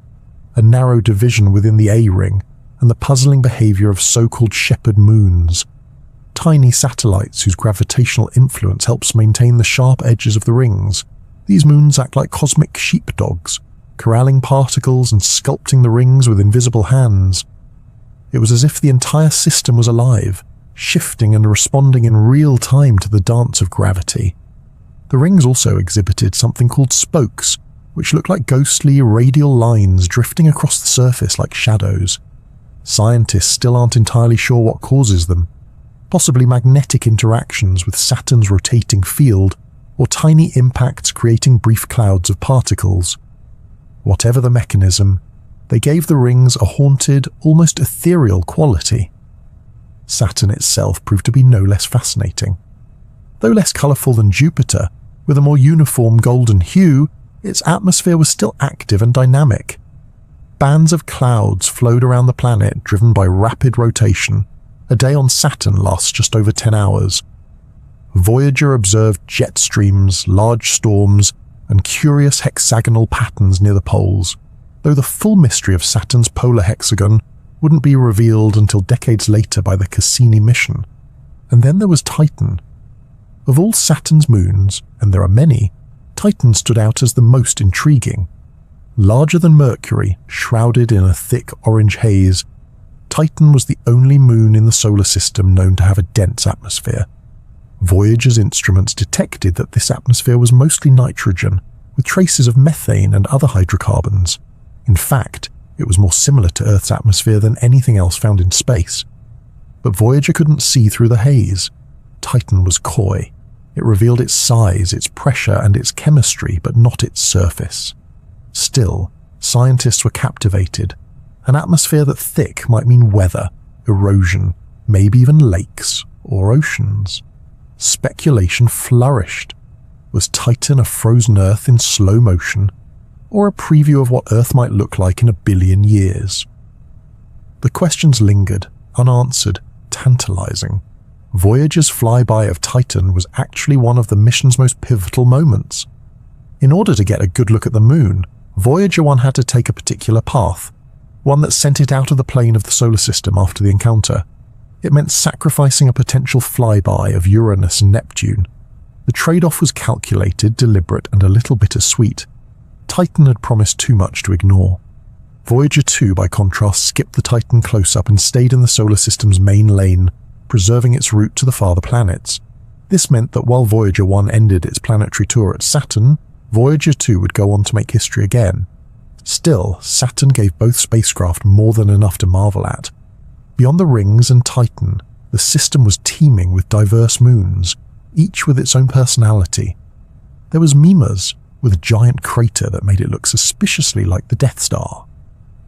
a narrow division within the A ring, and the puzzling behavior of so-called shepherd moons, tiny satellites whose gravitational influence helps maintain the sharp edges of the rings. These moons act like cosmic sheepdogs, corralling particles and sculpting the rings with invisible hands. It was as if the entire system was alive, shifting and responding in real time to the dance of gravity. The rings also exhibited something called spokes, which looked like ghostly radial lines drifting across the surface like shadows. Scientists still aren't entirely sure what causes them. Possibly magnetic interactions with Saturn's rotating field, or tiny impacts creating brief clouds of particles. Whatever the mechanism, they gave the rings a haunted, almost ethereal quality. Saturn itself proved to be no less fascinating. Though less colourful than Jupiter, with a more uniform golden hue, its atmosphere was still active and dynamic. Bands of clouds flowed around the planet, driven by rapid rotation. A day on Saturn lasts just over 10 hours. Voyager observed jet streams, large storms, and curious hexagonal patterns near the poles, though the full mystery of Saturn's polar hexagon wouldn't be revealed until decades later by the Cassini mission. And then there was Titan. Of all Saturn's moons, and there are many, Titan stood out as the most intriguing. Larger than Mercury, shrouded in a thick orange haze, Titan was the only moon in the solar system known to have a dense atmosphere. Voyager's instruments detected that this atmosphere was mostly nitrogen, with traces of methane and other hydrocarbons. In fact, it was more similar to Earth's atmosphere than anything else found in space. But Voyager couldn't see through the haze. Titan was coy. It revealed its size, its pressure, and its chemistry, but not its surface. Still, scientists were captivated. An atmosphere that thick might mean weather, erosion, maybe even lakes or oceans. Speculation flourished. Was Titan a frozen Earth in slow motion, or a preview of what Earth might look like in a billion years? The questions lingered, unanswered, tantalizing. Voyager's flyby of Titan was actually one of the mission's most pivotal moments. In order to get a good look at the moon, Voyager 1 had to take a particular path, one that sent it out of the plane of the solar system after the encounter. It meant sacrificing a potential flyby of Uranus and Neptune. The trade-off was calculated, deliberate, and a little bittersweet. Titan had promised too much to ignore. Voyager 2, by contrast, skipped the Titan close-up and stayed in the solar system's main lane, preserving its route to the farther planets. This meant that while Voyager 1 ended its planetary tour at Saturn, Voyager 2 would go on to make history again. Still, Saturn gave both spacecraft more than enough to marvel at. Beyond the rings and Titan, the system was teeming with diverse moons, each with its own personality. There was Mimas, with a giant crater that made it look suspiciously like the Death Star.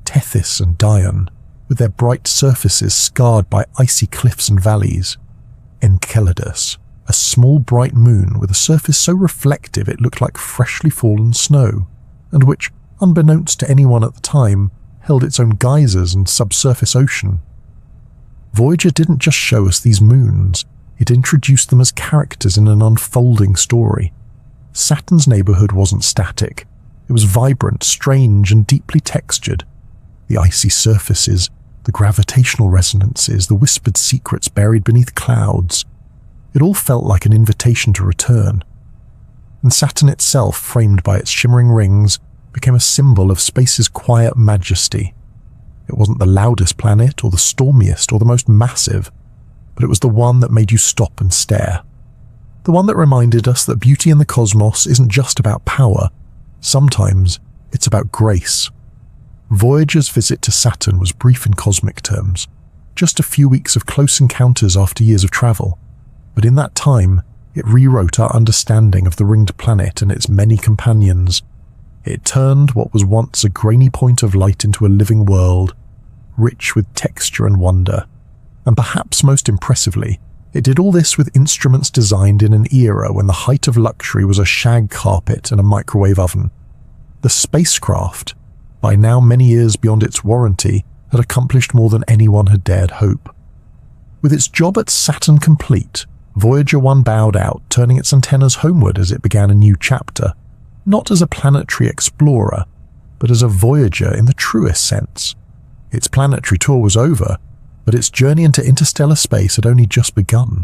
Tethys and Dione, with their bright surfaces scarred by icy cliffs and valleys. Enceladus, a small bright moon with a surface so reflective it looked like freshly fallen snow, and which, unbeknownst to anyone at the time, held its own geysers and subsurface ocean. Voyager didn't just show us these moons, it introduced them as characters in an unfolding story. Saturn's neighborhood wasn't static. It was vibrant, strange, and deeply textured. The icy surfaces, the gravitational resonances, the whispered secrets buried beneath clouds. It all felt like an invitation to return. And Saturn itself, framed by its shimmering rings, became a symbol of space's quiet majesty. It wasn't the loudest planet, or the stormiest, or the most massive, but it was the one that made you stop and stare. The one that reminded us that beauty in the cosmos isn't just about power. Sometimes it's about grace. Voyager's visit to Saturn was brief in cosmic terms, just a few weeks of close encounters after years of travel. But in that time, it rewrote our understanding of the ringed planet and its many companions. It turned what was once a grainy point of light into a living world, rich with texture and wonder. And perhaps most impressively, it did all this with instruments designed in an era when the height of luxury was a shag carpet and a microwave oven. The spacecraft, by now many years beyond its warranty, had accomplished more than anyone had dared hope. With its job at Saturn complete, Voyager 1 bowed out, turning its antennas homeward as it began a new chapter, not as a planetary explorer, but as a voyager in the truest sense. Its planetary tour was over, but its journey into interstellar space had only just begun.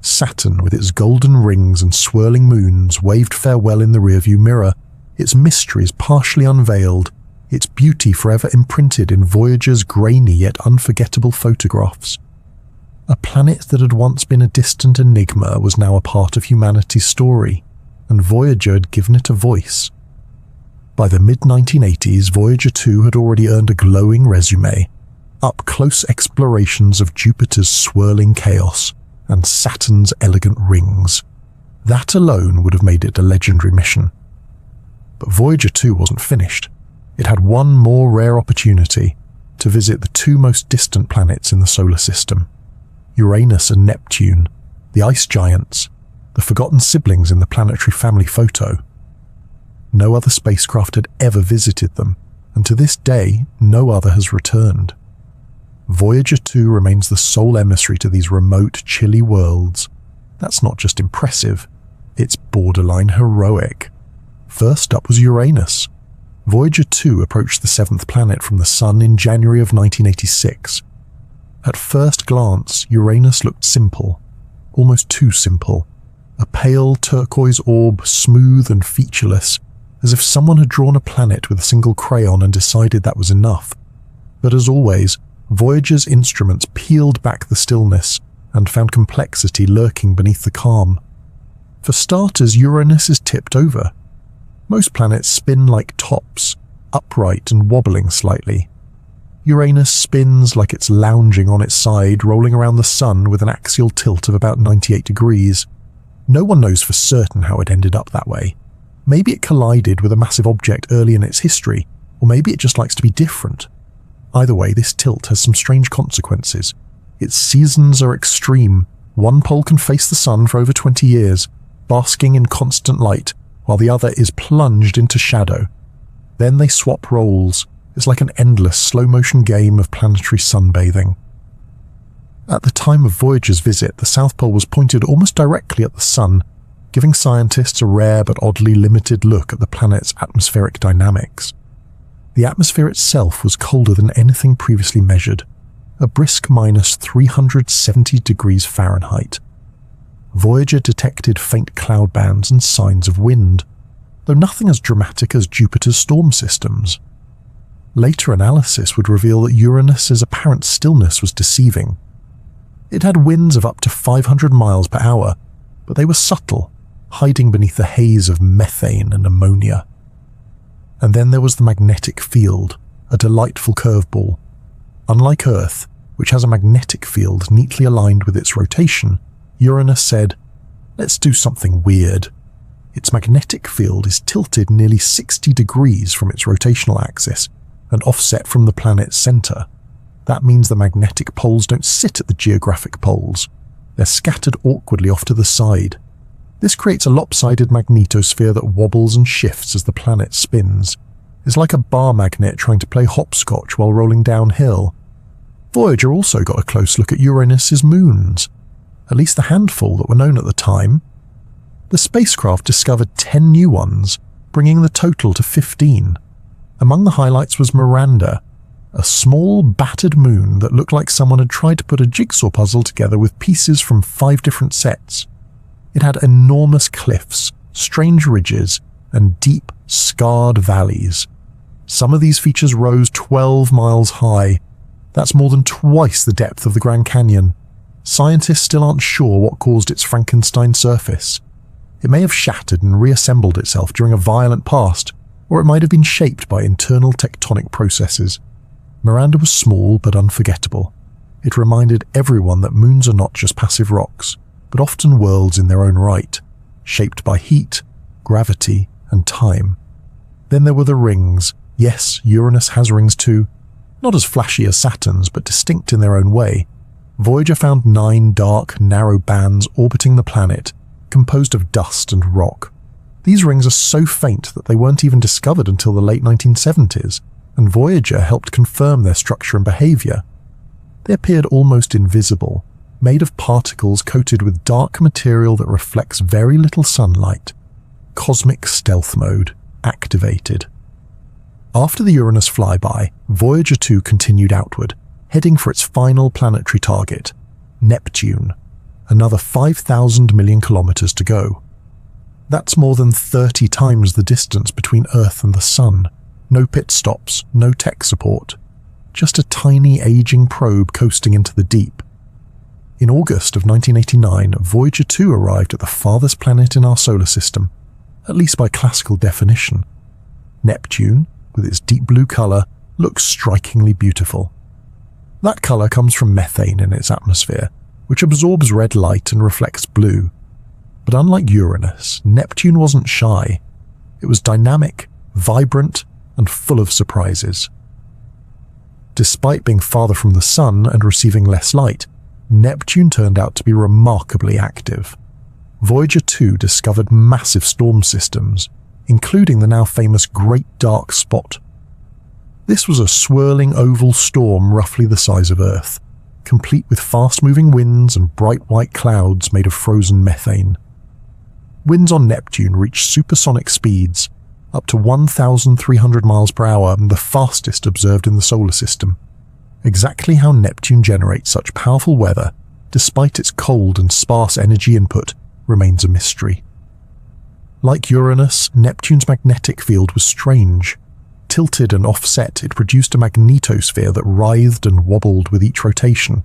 Saturn, with its golden rings and swirling moons, waved farewell in the rearview mirror, its mysteries partially unveiled, its beauty forever imprinted in Voyager's grainy yet unforgettable photographs. A planet that had once been a distant enigma was now a part of humanity's story, and Voyager had given it a voice. By the mid-1980s, Voyager 2 had already earned a glowing resume, up-close explorations of Jupiter's swirling chaos and Saturn's elegant rings. That alone would have made it a legendary mission. But Voyager 2 wasn't finished. It had one more rare opportunity to visit the two most distant planets in the solar system, Uranus and Neptune, the ice giants, the forgotten siblings in the planetary family photo. No other spacecraft had ever visited them, and to this day, no other has returned. Voyager 2 remains the sole emissary to these remote, chilly worlds, That's not just impressive, it's borderline heroic. First up was Uranus. Voyager 2 approached the seventh planet from the Sun in January of 1986. At first glance, Uranus looked simple, almost too simple. A pale turquoise orb, smooth and featureless, as if someone had drawn a planet with a single crayon and decided that was enough. But as always, Voyager's instruments peeled back the stillness and found complexity lurking beneath the calm. For starters, Uranus is tipped over. Most planets spin like tops, upright and wobbling slightly. Uranus spins like it's lounging on its side, rolling around the Sun with an axial tilt of about 98 degrees. No one knows for certain how it ended up that way. Maybe it collided with a massive object early in its history, or maybe it just likes to be different. Either way, this tilt has some strange consequences. Its seasons are extreme. One pole can face the Sun for over 20 years, basking in constant light, while the other is plunged into shadow. Then they swap roles. It's like an endless slow-motion game of planetary sunbathing. At the time of Voyager's visit, the South Pole was pointed almost directly at the Sun, giving scientists a rare but oddly limited look at the planet's atmospheric dynamics. The atmosphere itself was colder than anything previously measured, a brisk minus 370 degrees Fahrenheit. Voyager detected faint cloud bands and signs of wind, though nothing as dramatic as Jupiter's storm systems. Later analysis would reveal that Uranus's apparent stillness was deceiving. It had winds of up to 500 miles per hour, but they were subtle, hiding beneath the haze of methane and ammonia. And then there was the magnetic field, a delightful curveball. Unlike Earth, which has a magnetic field neatly aligned with its rotation, Uranus said, "Let's do something weird." Its magnetic field is tilted nearly 60 degrees from its rotational axis and offset from the planet's center. That means the magnetic poles don't sit at the geographic poles. They're scattered awkwardly off to the side. This creates a lopsided magnetosphere that wobbles and shifts as the planet spins. It's like a bar magnet trying to play hopscotch while rolling downhill. Voyager also got a close look at Uranus's moons, at least the handful that were known at the time. The spacecraft discovered 10 new ones, bringing the total to 15. Among the highlights was Miranda, a small, battered moon that looked like someone had tried to put a jigsaw puzzle together with pieces from 5 different sets. It had enormous cliffs, strange ridges, and deep, scarred valleys. Some of these features rose 12 miles high. That's more than twice the depth of the Grand Canyon. Scientists still aren't sure what caused its Frankenstein surface. It may have shattered and reassembled itself during a violent past, or it might have been shaped by internal tectonic processes. Miranda was small but unforgettable. It reminded everyone that moons are not just passive rocks, but often worlds in their own right, shaped by heat, gravity, and time. Then there were the rings. Yes, Uranus has rings too. Not as flashy as Saturn's, but distinct in their own way. Voyager found 9 dark, narrow bands orbiting the planet, composed of dust and rock. These rings are so faint that they weren't even discovered until the late 1970s, and Voyager helped confirm their structure and behavior. They appeared almost invisible, made of particles coated with dark material that reflects very little sunlight. Cosmic stealth mode activated. After the Uranus flyby, Voyager 2 continued outward, heading for its final planetary target, Neptune. Another 5,000 million kilometers to go. That's more than 30 times the distance between Earth and the Sun. No pit stops, no tech support. Just a tiny aging probe coasting into the deep. In August of 1989, Voyager 2 arrived at the farthest planet in our solar system, at least by classical definition. Neptune, with its deep blue color, looks strikingly beautiful. That color comes from methane in its atmosphere, which absorbs red light and reflects blue. But unlike Uranus, Neptune wasn't shy. It was dynamic, vibrant, and full of surprises. Despite being farther from the Sun and receiving less light, Neptune turned out to be remarkably active. Voyager 2 discovered massive storm systems, including the now famous Great Dark Spot. This was a swirling oval storm roughly the size of Earth, complete with fast-moving winds and bright white clouds made of frozen methane. Winds on Neptune reach supersonic speeds, up to 1,300 miles per hour, the fastest observed in the solar system. Exactly how Neptune generates such powerful weather, despite its cold and sparse energy input, remains a mystery. Like Uranus, Neptune's magnetic field was strange. Tilted and offset, it produced a magnetosphere that writhed and wobbled with each rotation.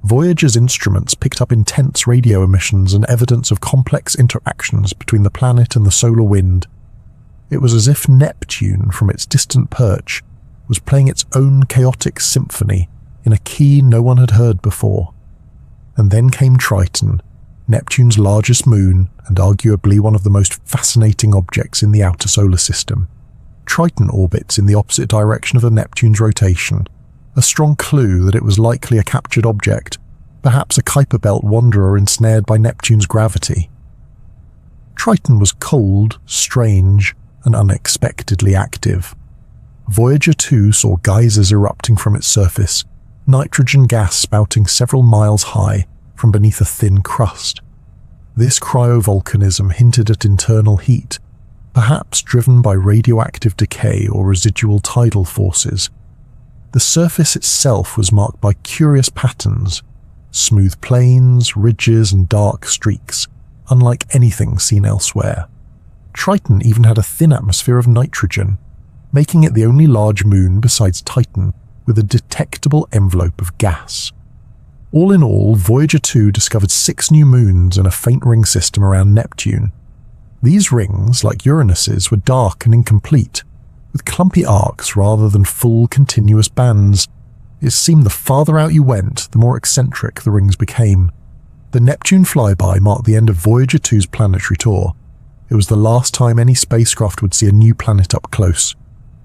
Voyager's instruments picked up intense radio emissions and evidence of complex interactions between the planet and the solar wind. It was as if Neptune, from its distant perch, was playing its own chaotic symphony in a key no one had heard before. And then came Triton, Neptune's largest moon and arguably one of the most fascinating objects in the outer solar system. Triton orbits in the opposite direction of the Neptune's rotation, a strong clue that it was likely a captured object, perhaps a Kuiper Belt wanderer ensnared by Neptune's gravity. Triton was cold, strange, and unexpectedly active. Voyager 2 saw geysers erupting from its surface, nitrogen gas spouting several miles high from beneath a thin crust. This cryovolcanism hinted at internal heat, perhaps driven by radioactive decay or residual tidal forces. The surface itself was marked by curious patterns, smooth plains, ridges, and dark streaks, unlike anything seen elsewhere. Triton even had a thin atmosphere of nitrogen, making it the only large moon besides Titan with a detectable envelope of gas. All in all, Voyager 2 discovered 6 new moons and a faint ring system around Neptune. These rings, like Uranus's, were dark and incomplete, with clumpy arcs rather than full continuous bands. It seemed the farther out you went, the more eccentric the rings became. The Neptune flyby marked the end of Voyager 2's planetary tour. It was the last time any spacecraft would see a new planet up close,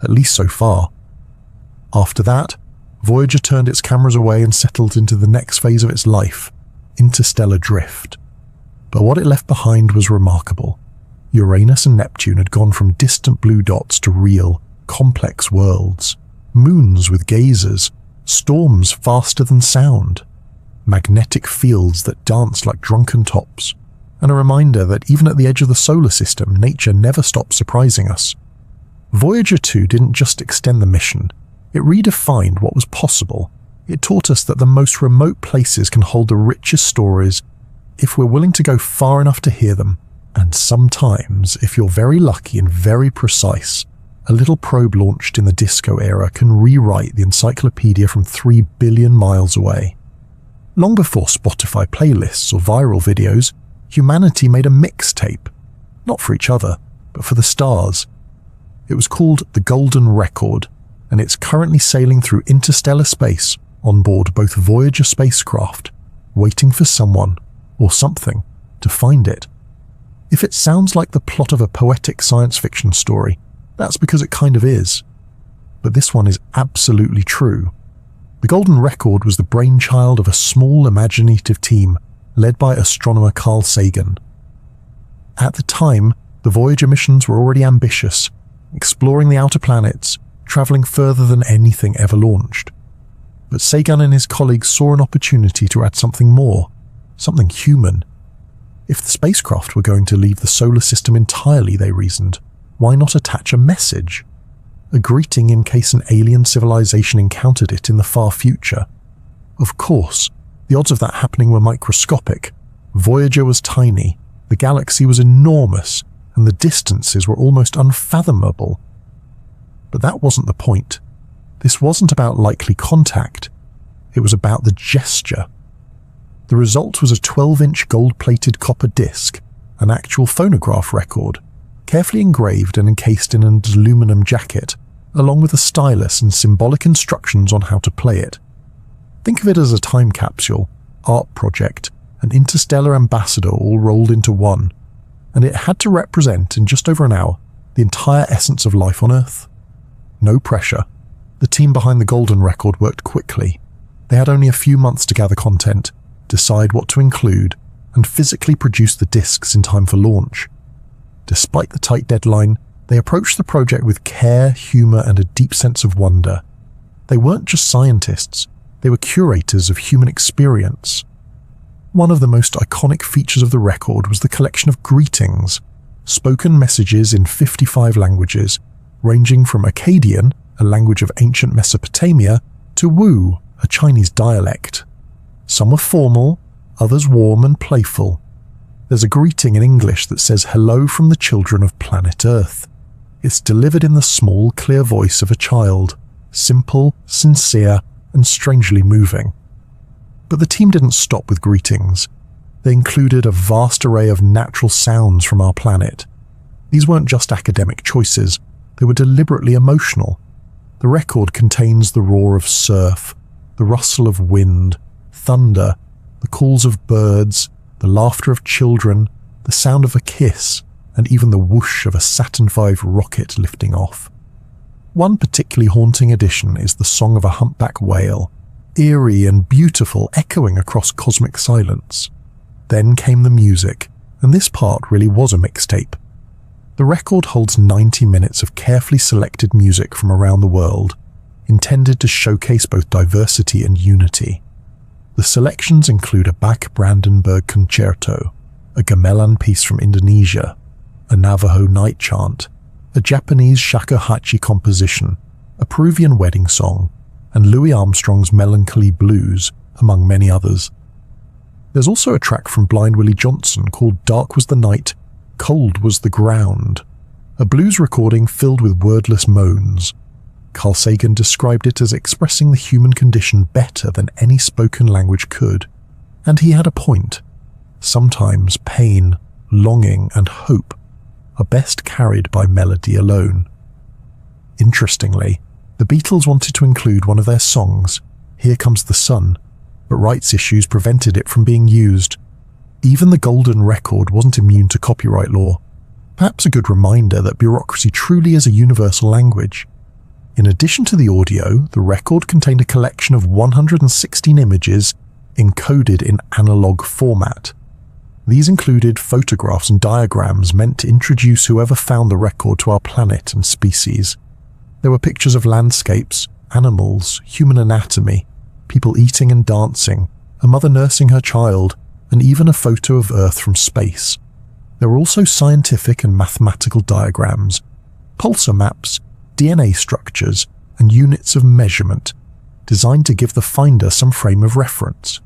at least so far. After that, Voyager turned its cameras away and settled into the next phase of its life, interstellar drift. But what it left behind was remarkable. Uranus and Neptune had gone from distant blue dots to real, complex worlds, moons with geysers, storms faster than sound, magnetic fields that danced like drunken tops, and a reminder that even at the edge of the solar system, nature never stops surprising us. Voyager 2 didn't just extend the mission, it redefined what was possible. It taught us that the most remote places can hold the richest stories if we're willing to go far enough to hear them. And sometimes, if you're very lucky and very precise, a little probe launched in the disco era can rewrite the encyclopedia from 3 billion miles away. Long before Spotify playlists or viral videos, humanity made a mixtape, not for each other, but for the stars. It was called the Golden Record, and it's currently sailing through interstellar space on board both Voyager spacecraft, waiting for someone, or something, to find it. If it sounds like the plot of a poetic science fiction story, that's because it kind of is. But this one is absolutely true. The Golden Record was the brainchild of a small imaginative team led by astronomer Carl Sagan. At the time, the Voyager missions were already ambitious, exploring the outer planets, traveling further than anything ever launched. But Sagan and his colleagues saw an opportunity to add something more, something human. If the spacecraft were going to leave the solar system entirely, they reasoned, why not attach a message? A greeting in case an alien civilization encountered it in the far future. Of course, the odds of that happening were microscopic. Voyager was tiny, the galaxy was enormous, and the distances were almost unfathomable. But that wasn't the point. This wasn't about likely contact. It was about the gesture. The result was a 12-inch gold-plated copper disc, an actual phonograph record, carefully engraved and encased in an aluminum jacket, along with a stylus and symbolic instructions on how to play it. Think of it as a time capsule, art project, an interstellar ambassador all rolled into one, and it had to represent, in just over an hour, the entire essence of life on Earth. No pressure. The team behind the Golden Record worked quickly. They had only a few months to gather content, decide what to include, and physically produce the discs in time for launch. Despite the tight deadline, they approached the project with care, humor, and a deep sense of wonder. They weren't just scientists, They were curators of human experience. One of the most iconic features of the record was the collection of greetings, spoken messages in 55 languages, ranging from Akkadian, a language of ancient Mesopotamia, to Wu, a Chinese dialect. Some were formal, others warm and playful. There's a greeting in English that says, "Hello from the children of planet Earth." It's delivered in the small, clear voice of a child, simple, sincere, and strangely moving. But the team didn't stop with greetings. They included a vast array of natural sounds from our planet. These weren't just academic choices, they were deliberately emotional. The record contains the roar of surf, the rustle of wind, thunder, the calls of birds, the laughter of children, the sound of a kiss, and even the whoosh of a Saturn V rocket lifting off. One particularly haunting addition is the song of a humpback whale, eerie and beautiful, echoing across cosmic silence. Then came the music, and this part really was a mixtape. The record holds 90 minutes of carefully selected music from around the world, intended to showcase both diversity and unity. The selections include a Bach Brandenburg concerto, a gamelan piece from Indonesia, a Navajo night chant, a Japanese shakuhachi composition, a Peruvian wedding song, and Louis Armstrong's Melancholy Blues, among many others. There's also a track from Blind Willie Johnson called Dark Was the Night, Cold Was the Ground, a blues recording filled with wordless moans. Carl Sagan described it as expressing the human condition better than any spoken language could, and he had a point. Sometimes pain, longing, and hope are best carried by melody alone. Interestingly, the Beatles wanted to include one of their songs, Here Comes the Sun, but rights issues prevented it from being used. Even the Golden Record wasn't immune to copyright law. Perhaps a good reminder that bureaucracy truly is a universal language. In addition to the audio, the record contained a collection of 116 images encoded in analog format. These included photographs and diagrams meant to introduce whoever found the record to our planet and species. There were pictures of landscapes, animals, human anatomy, people eating and dancing, a mother nursing her child, and even a photo of Earth from space. There were also scientific and mathematical diagrams, pulsar maps, DNA structures, and units of measurement, designed to give the finder some frame of reference.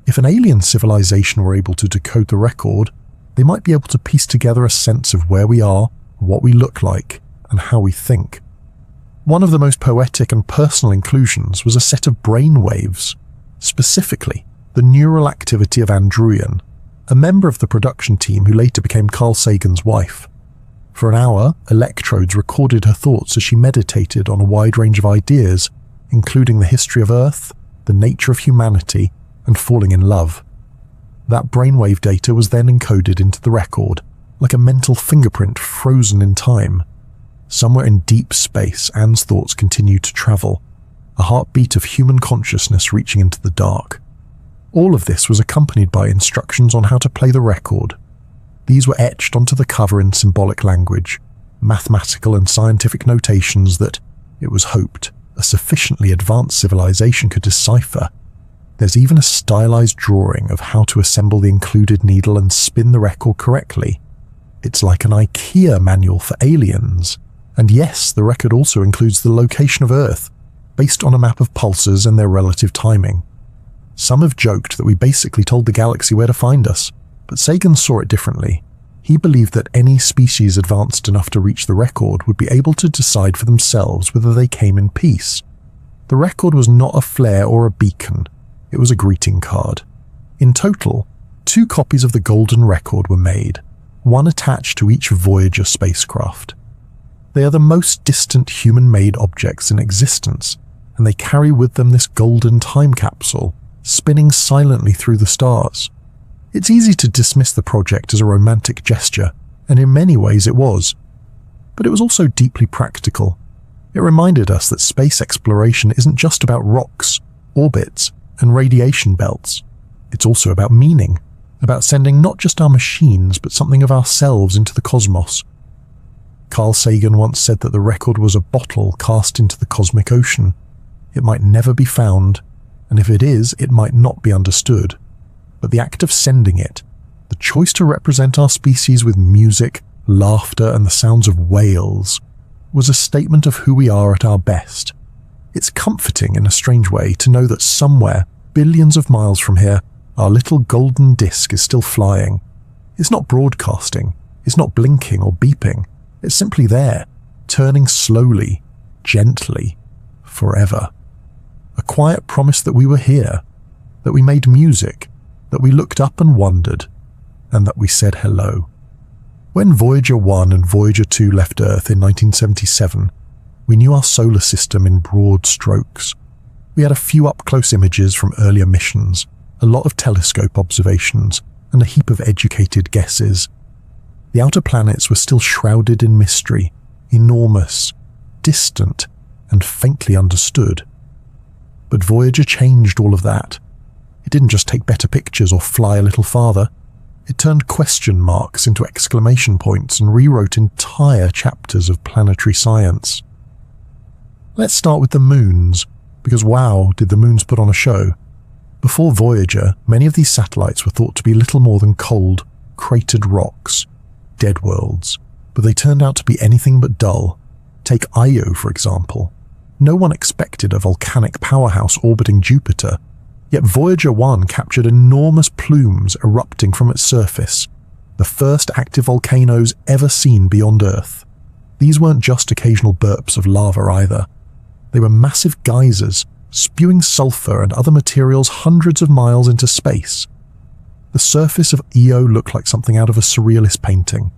If an alien civilization were able to decode the record, they might be able to piece together a sense of where we are, what we look like, and how we think. One of the most poetic and personal inclusions was a set of brain waves, specifically the neural activity of Andruyan, a member of the production team who later became Carl Sagan's wife. For an hour, electrodes recorded her thoughts as she meditated on a wide range of ideas, including the history of Earth, the nature of humanity, and falling in love. That brainwave data was then encoded into the record, like a mental fingerprint frozen in time. Somewhere in deep space, Anne's thoughts continued to travel, a heartbeat of human consciousness reaching into the dark. All of this was accompanied by instructions on how to play the record. These were etched onto the cover in symbolic language, mathematical and scientific notations that, it was hoped, a sufficiently advanced civilization could decipher. There's even a stylized drawing of how to assemble the included needle and spin the record correctly. It's like an IKEA manual for aliens. And yes, the record also includes the location of Earth, based on a map of pulsars and their relative timing. Some have joked that we basically told the galaxy where to find us, but Sagan saw it differently. He believed that any species advanced enough to reach the record would be able to decide for themselves whether they came in peace. The record was not a flare or a beacon, it was a greeting card. In total, 2 copies of the Golden Record were made, one attached to each Voyager spacecraft. They are the most distant human-made objects in existence, and they carry with them this golden time capsule, spinning silently through the stars. It's easy to dismiss the project as a romantic gesture, and in many ways it was. But it was also deeply practical. It reminded us that space exploration isn't just about rocks, orbits, and radiation belts. It's also about meaning, about sending not just our machines, but something of ourselves into the cosmos. Carl Sagan once said that the record was a bottle cast into the cosmic ocean. It might never be found, and if it is, it might not be understood. But the act of sending it, the choice to represent our species with music, laughter, and the sounds of whales, was a statement of who we are at our best. It's comforting in a strange way to know that somewhere, billions of miles from here, our little golden disc is still flying. It's not broadcasting, it's not blinking or beeping, it's simply there, turning slowly, gently, forever. A quiet promise that we were here, that we made music, that we looked up and wondered, and that we said hello. When Voyager 1 and Voyager 2 left Earth in 1977, we knew our solar system in broad strokes. We had a few up-close images from earlier missions, a lot of telescope observations, and a heap of educated guesses. The outer planets were still shrouded in mystery, enormous, distant, and faintly understood. But Voyager changed all of that. It didn't just take better pictures or fly a little farther. It turned question marks into exclamation points and rewrote entire chapters of planetary science. Let's start with the moons, because wow, did the moons put on a show. Before Voyager, many of these satellites were thought to be little more than cold, cratered rocks, dead worlds, but they turned out to be anything but dull. Take Io, for example. No one expected a volcanic powerhouse orbiting Jupiter, yet Voyager 1 captured enormous plumes erupting from its surface, the first active volcanoes ever seen beyond Earth. These weren't just occasional burps of lava either. They were massive geysers, spewing sulfur and other materials hundreds of miles into space. The surface of Io looked like something out of a surrealist painting,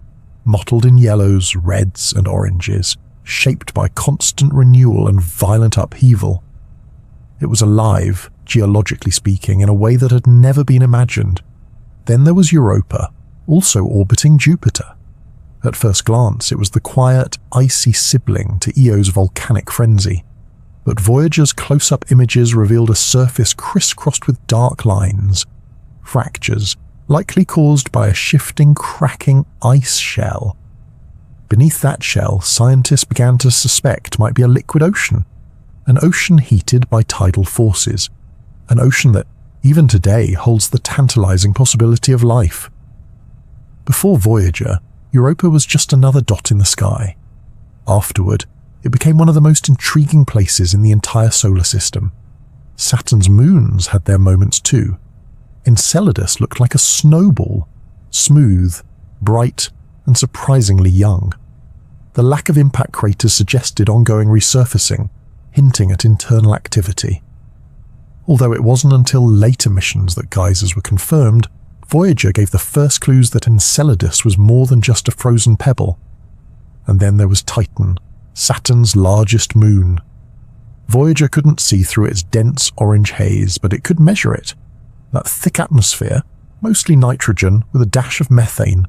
mottled in yellows, reds, and oranges, shaped by constant renewal and violent upheaval. It was alive, geologically speaking, in a way that had never been imagined. Then there was Europa, also orbiting Jupiter. At first glance, it was the quiet, icy sibling to Io's volcanic frenzy. But Voyager's close-up images revealed a surface crisscrossed with dark lines, fractures, likely caused by a shifting, cracking ice shell. Beneath that shell, scientists began to suspect might be a liquid ocean, an ocean heated by tidal forces, an ocean that, even today, holds the tantalizing possibility of life. Before Voyager, Europa was just another dot in the sky. Afterward, it became one of the most intriguing places in the entire solar system. Saturn's moons had their moments too. Enceladus looked like a snowball, smooth, bright, and surprisingly young. The lack of impact craters suggested ongoing resurfacing, hinting at internal activity. Although it wasn't until later missions that geysers were confirmed, Voyager gave the first clues that Enceladus was more than just a frozen pebble. And then there was Titan, Saturn's largest moon. Voyager couldn't see through its dense orange haze, but it could measure it. That thick atmosphere, mostly nitrogen with a dash of methane,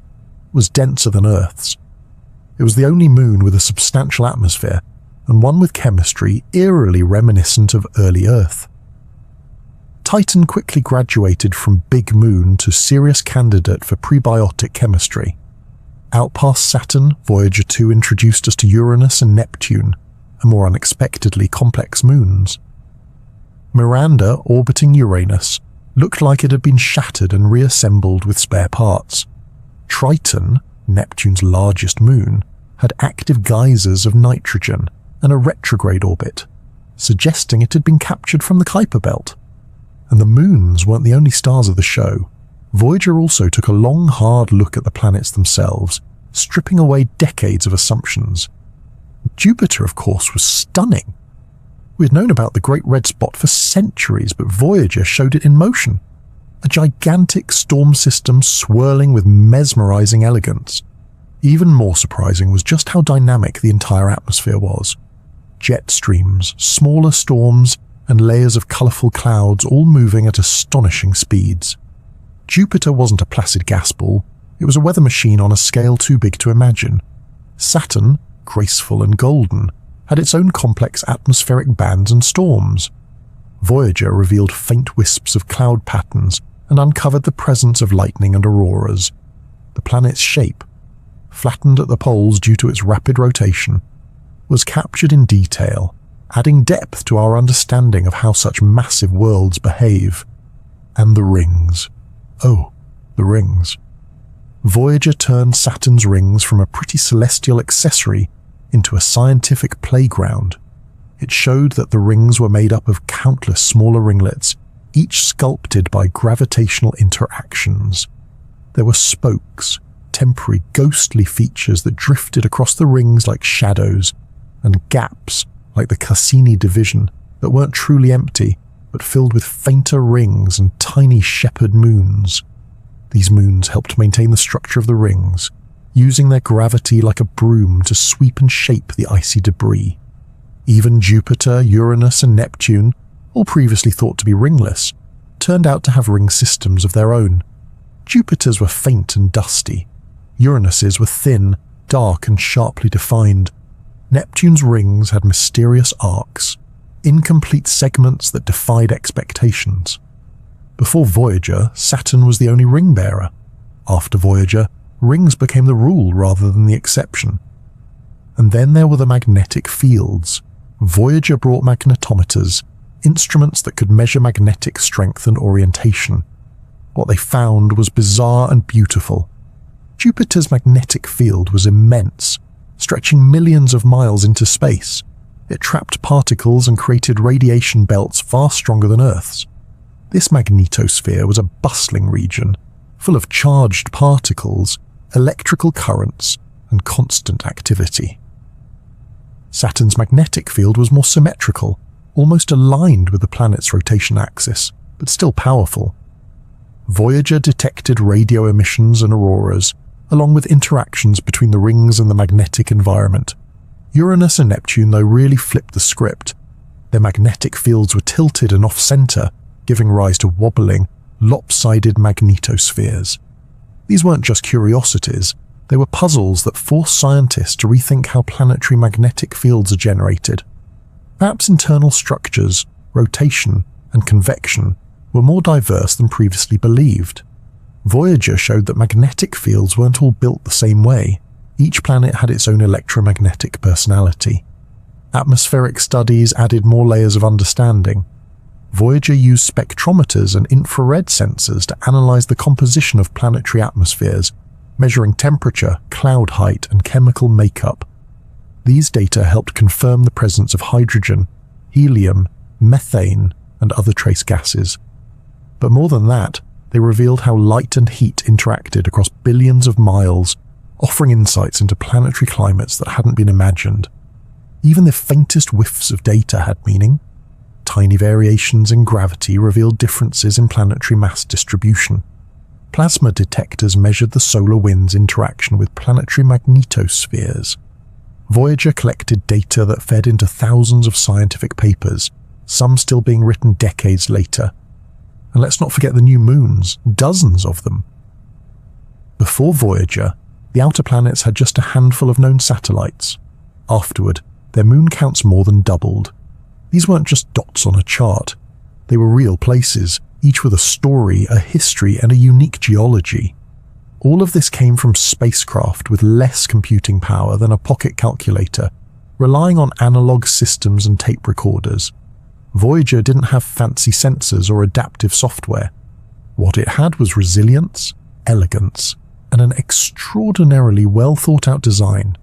was denser than Earth's. It was the only moon with a substantial atmosphere, and one with chemistry eerily reminiscent of early Earth. Titan quickly graduated from big moon to serious candidate for prebiotic chemistry. Out past Saturn, Voyager 2 introduced us to Uranus and Neptune, and more unexpectedly complex moons. Miranda, orbiting Uranus, looked like it had been shattered and reassembled with spare parts. Triton, Neptune's largest moon, had active geysers of nitrogen and a retrograde orbit, suggesting it had been captured from the Kuiper Belt. And the moons weren't the only stars of the show. Voyager also took a long, hard look at the planets themselves, stripping away decades of assumptions. Jupiter, of course, was stunning. We had known about the Great Red Spot for centuries, but Voyager showed it in motion. A gigantic storm system swirling with mesmerizing elegance. Even more surprising was just how dynamic the entire atmosphere was. Jet streams, smaller storms, and layers of colorful clouds all moving at astonishing speeds. Jupiter wasn't a placid gas ball, it was a weather machine on a scale too big to imagine. Saturn, graceful and golden, had its own complex atmospheric bands and storms. Voyager revealed faint wisps of cloud patterns and uncovered the presence of lightning and auroras. The planet's shape, flattened at the poles due to its rapid rotation, was captured in detail, adding depth to our understanding of how such massive worlds behave. And the rings. Oh, the rings. Voyager turned Saturn's rings from a pretty celestial accessory into a scientific playground. It showed that the rings were made up of countless smaller ringlets, each sculpted by gravitational interactions. There were spokes, temporary ghostly features that drifted across the rings like shadows, and gaps like the Cassini division that weren't truly empty but filled with fainter rings and tiny shepherd moons. These moons helped maintain the structure of the rings, using their gravity like a broom to sweep and shape the icy debris. Even Jupiter, Uranus, and Neptune, all previously thought to be ringless, turned out to have ring systems of their own. Jupiter's were faint and dusty. Uranus's were thin, dark, and sharply defined. Neptune's rings had mysterious arcs, incomplete segments that defied expectations. Before Voyager, Saturn was the only ring bearer. After Voyager, rings became the rule rather than the exception. And then there were the magnetic fields. Voyager brought magnetometers, instruments that could measure magnetic strength and orientation. What they found was bizarre and beautiful. Jupiter's magnetic field was immense, stretching millions of miles into space. It trapped particles and created radiation belts far stronger than Earth's. This magnetosphere was a bustling region, full of charged particles, electrical currents, and constant activity. Saturn's magnetic field was more symmetrical, almost aligned with the planet's rotation axis, but still powerful. Voyager detected radio emissions and auroras, along with interactions between the rings and the magnetic environment. Uranus and Neptune, though, really flipped the script. Their magnetic fields were tilted and off-center, giving rise to wobbling, lopsided magnetospheres. These weren't just curiosities, they were puzzles that forced scientists to rethink how planetary magnetic fields are generated. Perhaps internal structures, rotation, and convection were more diverse than previously believed. Voyager showed that magnetic fields weren't all built the same way. Each planet had its own electromagnetic personality. Atmospheric studies added more layers of understanding. Voyager used spectrometers and infrared sensors to analyze the composition of planetary atmospheres, measuring temperature, cloud height, and chemical makeup. These data helped confirm the presence of hydrogen, helium, methane, and other trace gases. But more than that, they revealed how light and heat interacted across billions of miles, offering insights into planetary climates that hadn't been imagined. Even the faintest whiffs of data had meaning. Tiny variations in gravity revealed differences in planetary mass distribution. Plasma detectors measured the solar wind's interaction with planetary magnetospheres. Voyager collected data that fed into thousands of scientific papers, some still being written decades later. And let's not forget the new moons, dozens of them. Before Voyager, the outer planets had just a handful of known satellites. Afterward, their moon counts more than doubled. These weren't just dots on a chart. They were real places, each with a story, a history, and a unique geology. All of this came from spacecraft with less computing power than a pocket calculator, relying on analog systems and tape recorders. Voyager didn't have fancy sensors or adaptive software. What it had was resilience, elegance, and an extraordinarily well-thought-out design.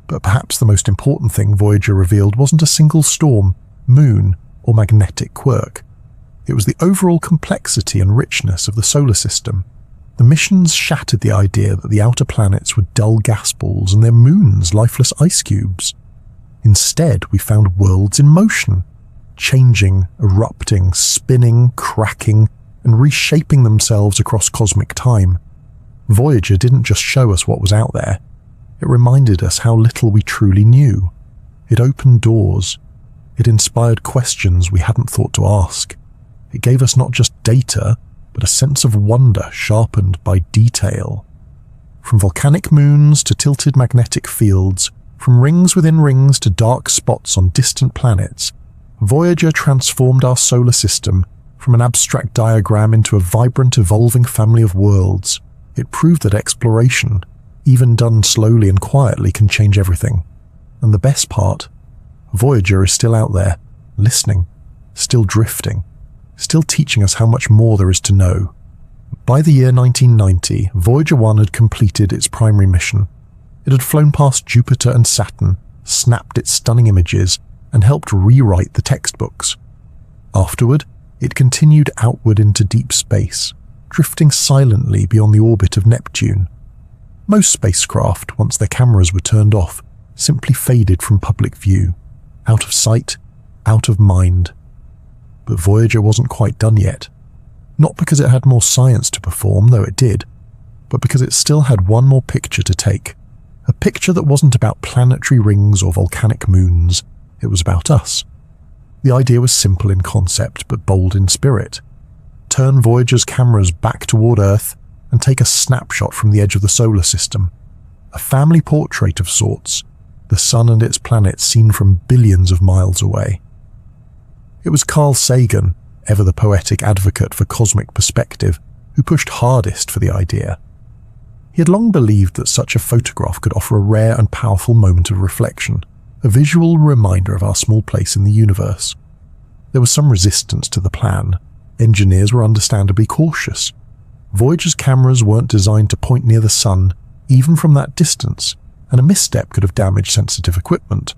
But perhaps the most important thing Voyager revealed wasn't a single storm, moon, or magnetic quirk. It was the overall complexity and richness of the solar system. The missions shattered the idea that the outer planets were dull gas balls and their moons lifeless ice cubes. Instead, we found worlds in motion, changing, erupting, spinning, cracking, and reshaping themselves across cosmic time. Voyager didn't just show us what was out there. It reminded us how little we truly knew. It opened doors. It inspired questions we hadn't thought to ask. It gave us not just data, but a sense of wonder sharpened by detail. From volcanic moons to tilted magnetic fields, from rings within rings to dark spots on distant planets, Voyager transformed our solar system from an abstract diagram into a vibrant, evolving family of worlds. It proved that exploration, even done slowly and quietly, can change everything. And the best part, Voyager is still out there, listening, still drifting, still teaching us how much more there is to know. By the year 1990, Voyager 1 had completed its primary mission. It had flown past Jupiter and Saturn, snapped its stunning images, and helped rewrite the textbooks. Afterward, it continued outward into deep space, drifting silently beyond the orbit of Neptune. Most spacecraft, once their cameras were turned off, simply faded from public view, out of sight, out of mind. But Voyager wasn't quite done yet. Not because it had more science to perform, though it did, but because it still had one more picture to take. A picture that wasn't about planetary rings or volcanic moons. It was about us. The idea was simple in concept, but bold in spirit. Turn Voyager's cameras back toward Earth and take a snapshot from the edge of the solar system. A family portrait of sorts, the sun and its planets seen from billions of miles away. It was Carl Sagan, ever the poetic advocate for cosmic perspective, who pushed hardest for the idea. He had long believed that such a photograph could offer a rare and powerful moment of reflection, a visual reminder of our small place in the universe. There was some resistance to the plan. Engineers were understandably cautious. Voyager's cameras weren't designed to point near the sun, even from that distance, and a misstep could have damaged sensitive equipment.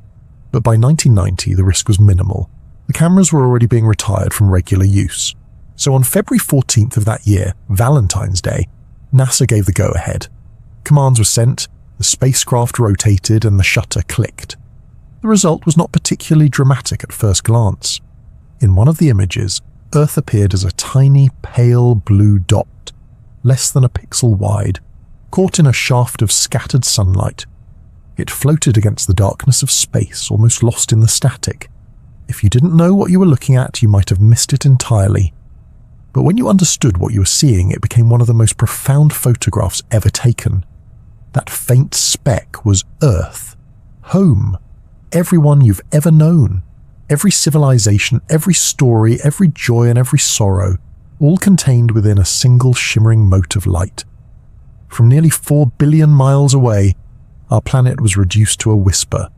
But by 1990, the risk was minimal. The cameras were already being retired from regular use. So on February 14th of that year, Valentine's Day, NASA gave the go-ahead. Commands were sent, the spacecraft rotated, and the shutter clicked. The result was not particularly dramatic at first glance. In one of the images, Earth appeared as a tiny, pale blue dot, less than a pixel wide, caught in a shaft of scattered sunlight. It floated against the darkness of space, almost lost in the static. If you didn't know what you were looking at, you might have missed it entirely. But when you understood what you were seeing, it became one of the most profound photographs ever taken. That faint speck was Earth, home, everyone you've ever known, every civilization, every story, every joy and every sorrow, all contained within a single shimmering mote of light. From nearly 4 billion miles away, our planet was reduced to a whisper.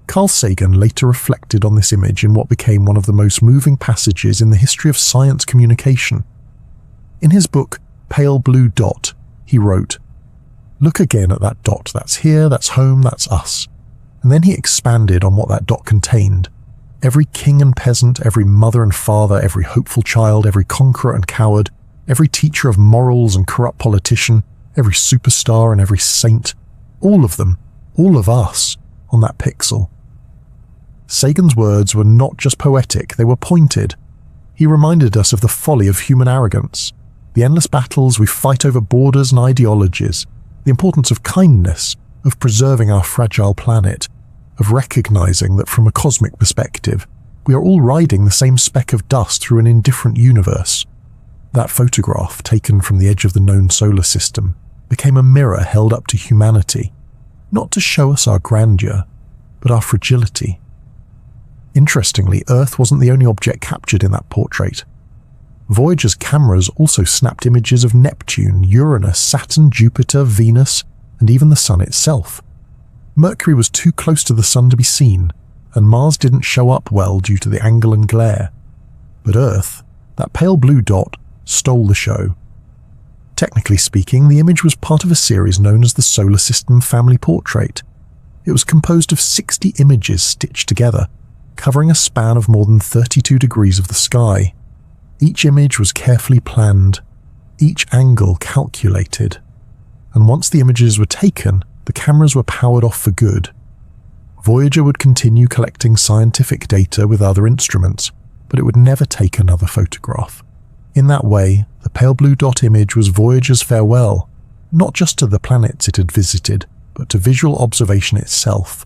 Carl Sagan later reflected on this image in what became one of the most moving passages in the history of science communication. In his book, Pale Blue Dot, he wrote, "Look again at that dot. That's here, that's home, that's us." And then he expanded on what that dot contained. Every king and peasant, every mother and father, every hopeful child, every conqueror and coward, every teacher of morals and corrupt politician, every superstar and every saint, all of them, all of us, on that pixel. Sagan's words were not just poetic, they were pointed. He reminded us of the folly of human arrogance, the endless battles we fight over borders and ideologies, the importance of kindness, of preserving our fragile planet, of recognizing that from a cosmic perspective, we are all riding the same speck of dust through an indifferent universe. That photograph, taken from the edge of the known solar system, became a mirror held up to humanity, not to show us our grandeur, but our fragility. Interestingly, Earth wasn't the only object captured in that portrait. Voyager's cameras also snapped images of Neptune, Uranus, Saturn, Jupiter, Venus, and even the Sun itself. Mercury was too close to the Sun to be seen, and Mars didn't show up well due to the angle and glare. But Earth, that pale blue dot, stole the show. Technically speaking, the image was part of a series known as the Solar System Family Portrait. It was composed of 60 images stitched together, covering a span of more than 32 degrees of the sky. Each image was carefully planned, each angle calculated. And once the images were taken, the cameras were powered off for good. Voyager would continue collecting scientific data with other instruments, but it would never take another photograph. In that way, the pale blue dot image was Voyager's farewell, not just to the planets it had visited, but to visual observation itself.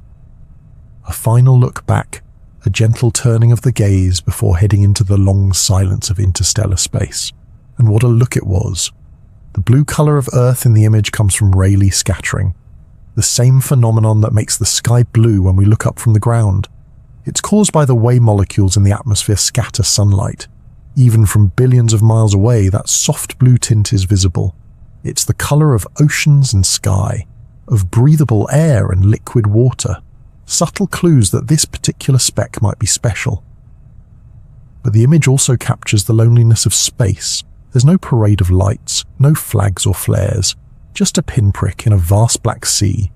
A final look back, a gentle turning of the gaze before heading into the long silence of interstellar space. And what a look it was. The blue color of Earth in the image comes from Rayleigh scattering, the same phenomenon that makes the sky blue when we look up from the ground. It's caused by the way molecules in the atmosphere scatter sunlight. Even from billions of miles away, that soft blue tint is visible. It's the color of oceans and sky, of breathable air and liquid water. subtle clues that this particular speck might be special. But the image also captures the loneliness of space. There's no parade of lights, no flags or flares, just a pinprick in a vast black sea.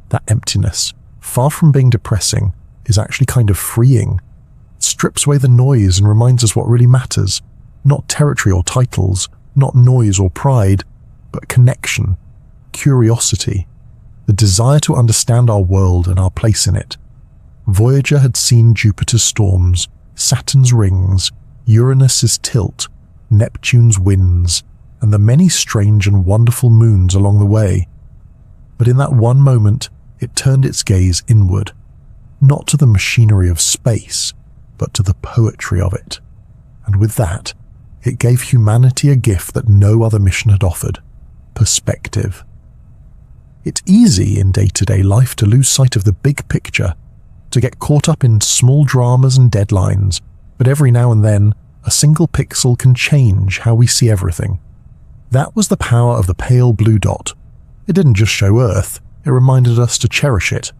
That emptiness, far from being depressing, is actually kind of freeing. It strips away the noise and reminds us what really matters. Not territory or titles, not noise or pride, but connection, curiosity, the desire to understand our world and our place in it. Voyager had seen Jupiter's storms, Saturn's rings, Uranus's tilt, Neptune's winds, and the many strange and wonderful moons along the way. But in that one moment, it turned its gaze inward, not to the machinery of space, but to the poetry of it. And with that, it gave humanity a gift that no other mission had offered: perspective. It's easy in day-to-day life to lose sight of the big picture, to get caught up in small dramas and deadlines, but every now and then, a single pixel can change how we see everything. That was the power of the pale blue dot. It didn't just show Earth, it reminded us to cherish it.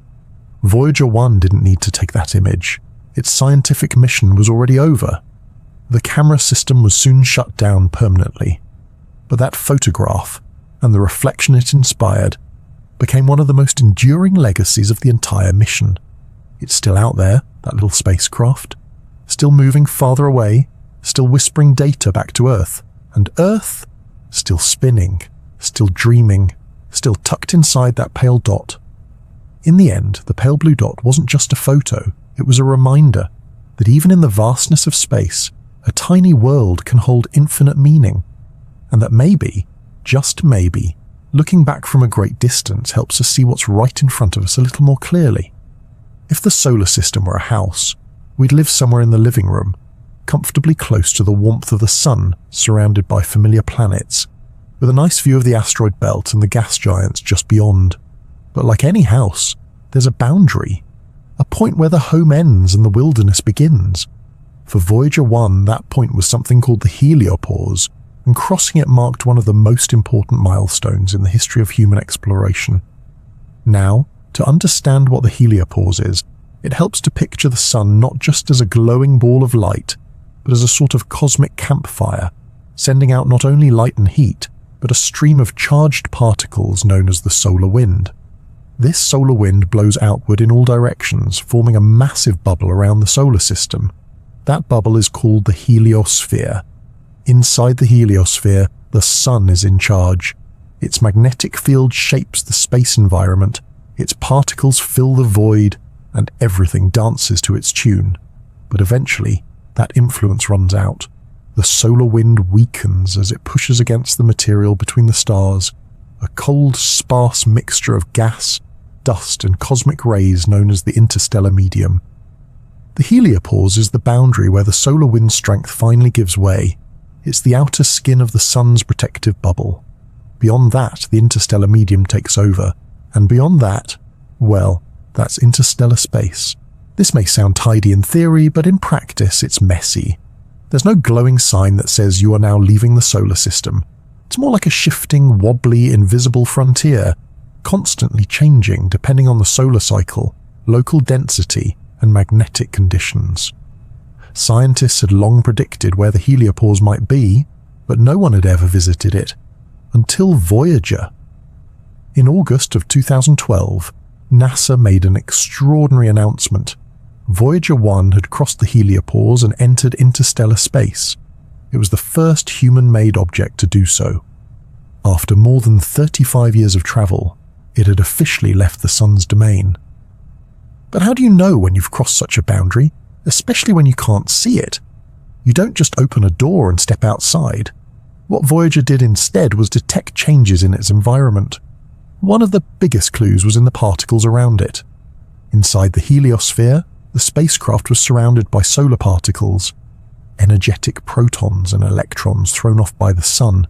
Voyager 1 didn't need to take that image. Its scientific mission was already over. The camera system was soon shut down permanently. But that photograph, and the reflection it inspired, became one of the most enduring legacies of the entire mission. It's still out there, that little spacecraft, still moving farther away, still whispering data back to Earth, and Earth still spinning, still dreaming, still tucked inside that pale dot. In the end, the pale blue dot wasn't just a photo, it was a reminder that even in the vastness of space, a tiny world can hold infinite meaning, and that maybe, just maybe, looking back from a great distance helps us see what's right in front of us a little more clearly. If the solar system were a house, we'd live somewhere in the living room, comfortably close to the warmth of the sun, surrounded by familiar planets, with a nice view of the asteroid belt and the gas giants just beyond. But like any house, there's a boundary, a point where the home ends and the wilderness begins. For Voyager 1, that point was something called the heliopause, and crossing it marked one of the most important milestones in the history of human exploration. Now, to understand what the heliopause is, it helps to picture the sun not just as a glowing ball of light, but as a sort of cosmic campfire, sending out not only light and heat, but a stream of charged particles known as the solar wind. This solar wind blows outward in all directions, forming a massive bubble around the solar system. That bubble is called the heliosphere. Inside the heliosphere, the sun is in charge. Its magnetic field shapes the space environment, its particles fill the void, and everything dances to its tune. But eventually, that influence runs out. The solar wind weakens as it pushes against the material between the stars, a cold, sparse mixture of gas, dust, and cosmic rays known as the interstellar medium. The heliopause is the boundary where the solar wind strength finally gives way. It's the outer skin of the sun's protective bubble. Beyond that, the interstellar medium takes over, and beyond that, well, that's interstellar space. This may sound tidy in theory, but in practice it's messy. There's no glowing sign that says you are now leaving the solar system. It's more like a shifting, wobbly, invisible frontier, constantly changing depending on the solar cycle, local density, and magnetic conditions. Scientists had long predicted where the heliopause might be, but no one had ever visited it, until Voyager. In August of 2012, NASA made an extraordinary announcement. Voyager 1 had crossed the heliopause and entered interstellar space. It was the first human-made object to do so. After more than 35 years of travel, it had officially left the sun's domain. But how do you know when you've crossed such a boundary, especially when you can't see it? You don't just open a door and step outside. What Voyager did instead was detect changes in its environment. One of the biggest clues was in the particles around it. Inside the heliosphere, the spacecraft was surrounded by solar particles, energetic protons and electrons thrown off by the sun.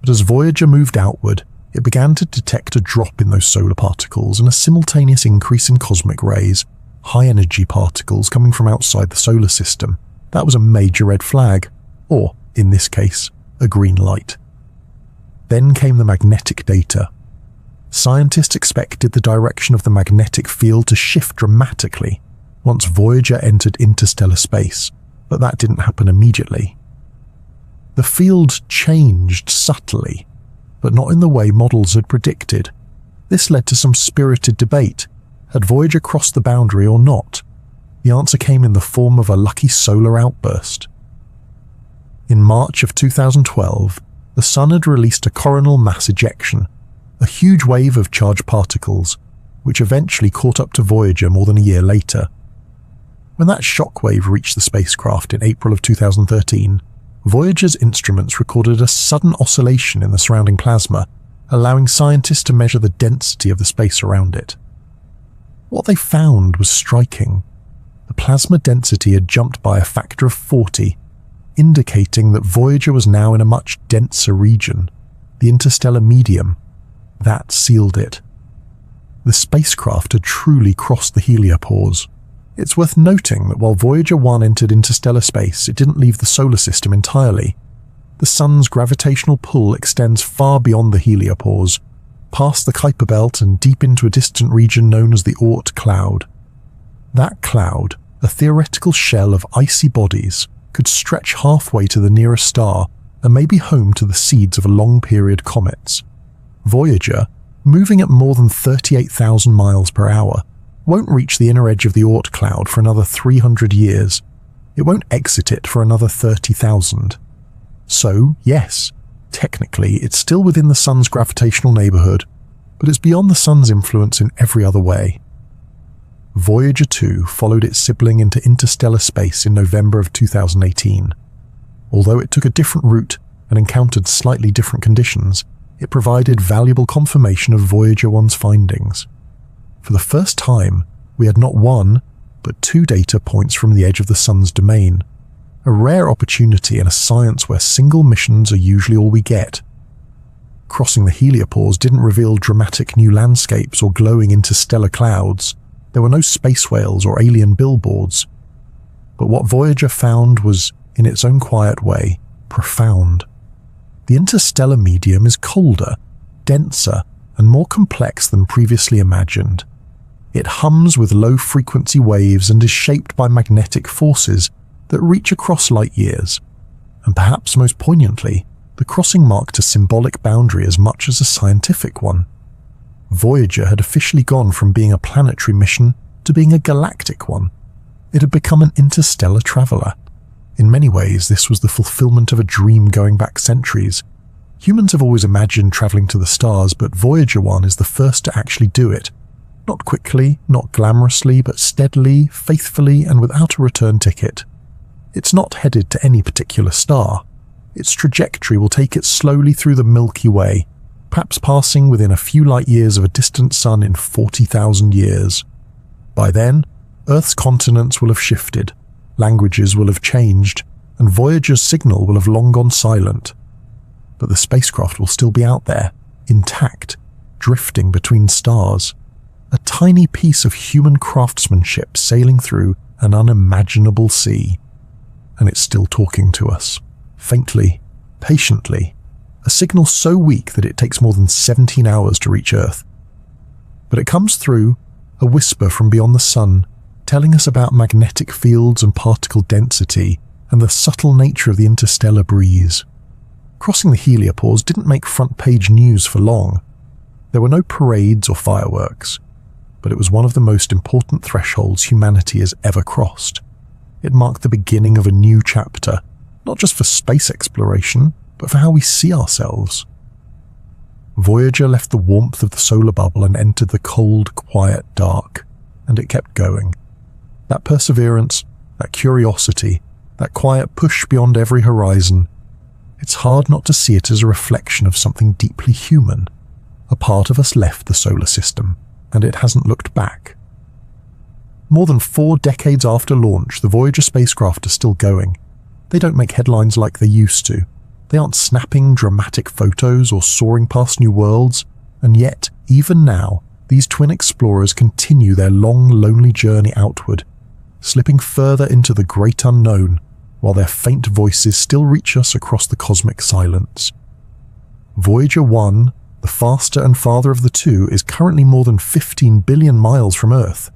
But as Voyager moved outward, it began to detect a drop in those solar particles and a simultaneous increase in cosmic rays, high-energy particles coming from outside the solar system. That was a major red flag, or, in this case, a green light. Then came the magnetic data. Scientists expected the direction of the magnetic field to shift dramatically once Voyager entered interstellar space, but that didn't happen immediately. The field changed subtly, but not in the way models had predicted. This led to some spirited debate. Had Voyager crossed the boundary or not? The answer came in the form of a lucky solar outburst. In March of 2012, the Sun had released a coronal mass ejection, a huge wave of charged particles, which eventually caught up to Voyager more than a year later. When that shockwave reached the spacecraft in April of 2013, Voyager's instruments recorded a sudden oscillation in the surrounding plasma, allowing scientists to measure the density of the space around it. What they found was striking. The plasma density had jumped by a factor of 40, indicating that Voyager was now in a much denser region, the interstellar medium. That sealed it. The spacecraft had truly crossed the heliopause. It's worth noting that while Voyager 1 entered interstellar space, it didn't leave the solar system entirely. The Sun's gravitational pull extends far beyond the heliopause, past the Kuiper belt and deep into a distant region known as the Oort cloud. That cloud, a theoretical shell of icy bodies, could stretch halfway to the nearest star and may be home to the seeds of long-period comets. Voyager, moving at more than 38,000 miles per hour, won't reach the inner edge of the Oort cloud for another 300 years. It won't exit it for another 30,000. So, yes, technically it's still within the Sun's gravitational neighborhood, but it's beyond the Sun's influence in every other way. Voyager 2 followed its sibling into interstellar space in November of 2018. Although it took a different route and encountered slightly different conditions, it provided valuable confirmation of Voyager 1's findings. For the first time, we had not one, but two data points from the edge of the Sun's domain, a rare opportunity in a science where single missions are usually all we get. Crossing the heliopause didn't reveal dramatic new landscapes or glowing interstellar clouds. There were no space whales or alien billboards. But what Voyager found was, in its own quiet way, profound. The interstellar medium is colder, denser, and more complex than previously imagined. It hums with low-frequency waves and is shaped by magnetic forces that reach across light years. And perhaps most poignantly, the crossing marked a symbolic boundary as much as a scientific one. Voyager had officially gone from being a planetary mission to being a galactic one. It had become an interstellar traveler. In many ways, this was the fulfillment of a dream going back centuries. Humans have always imagined traveling to the stars, but Voyager 1 is the first to actually do it. Not quickly, not glamorously, but steadily, faithfully, and without a return ticket. It's not headed to any particular star. Its trajectory will take it slowly through the Milky Way, perhaps passing within a few light years of a distant sun in 40,000 years. By then, Earth's continents will have shifted, languages will have changed, and Voyager's signal will have long gone silent. But the spacecraft will still be out there, intact, drifting between stars, a tiny piece of human craftsmanship sailing through an unimaginable sea. And it's still talking to us, faintly, patiently, a signal so weak that it takes more than 17 hours to reach Earth. But it comes through, a whisper from beyond the sun, telling us about magnetic fields and particle density and the subtle nature of the interstellar breeze. Crossing the heliopause didn't make front-page news for long. There were no parades or fireworks, but it was one of the most important thresholds humanity has ever crossed. It marked the beginning of a new chapter, not just for space exploration, but for how we see ourselves. Voyager left the warmth of the solar bubble and entered the cold, quiet dark, and it kept going. That perseverance, that curiosity, that quiet push beyond every horizon, it's hard not to see it as a reflection of something deeply human. A part of us left the solar system, and it hasn't looked back. More than 4 decades after launch, the Voyager spacecraft are still going. They don't make headlines like they used to. They aren't snapping dramatic photos or soaring past new worlds, and yet, even now, these twin explorers continue their long, lonely journey outward, slipping further into the great unknown, while their faint voices still reach us across the cosmic silence. Voyager 1 The faster and farther of the two is currently more than 15 billion miles from Earth.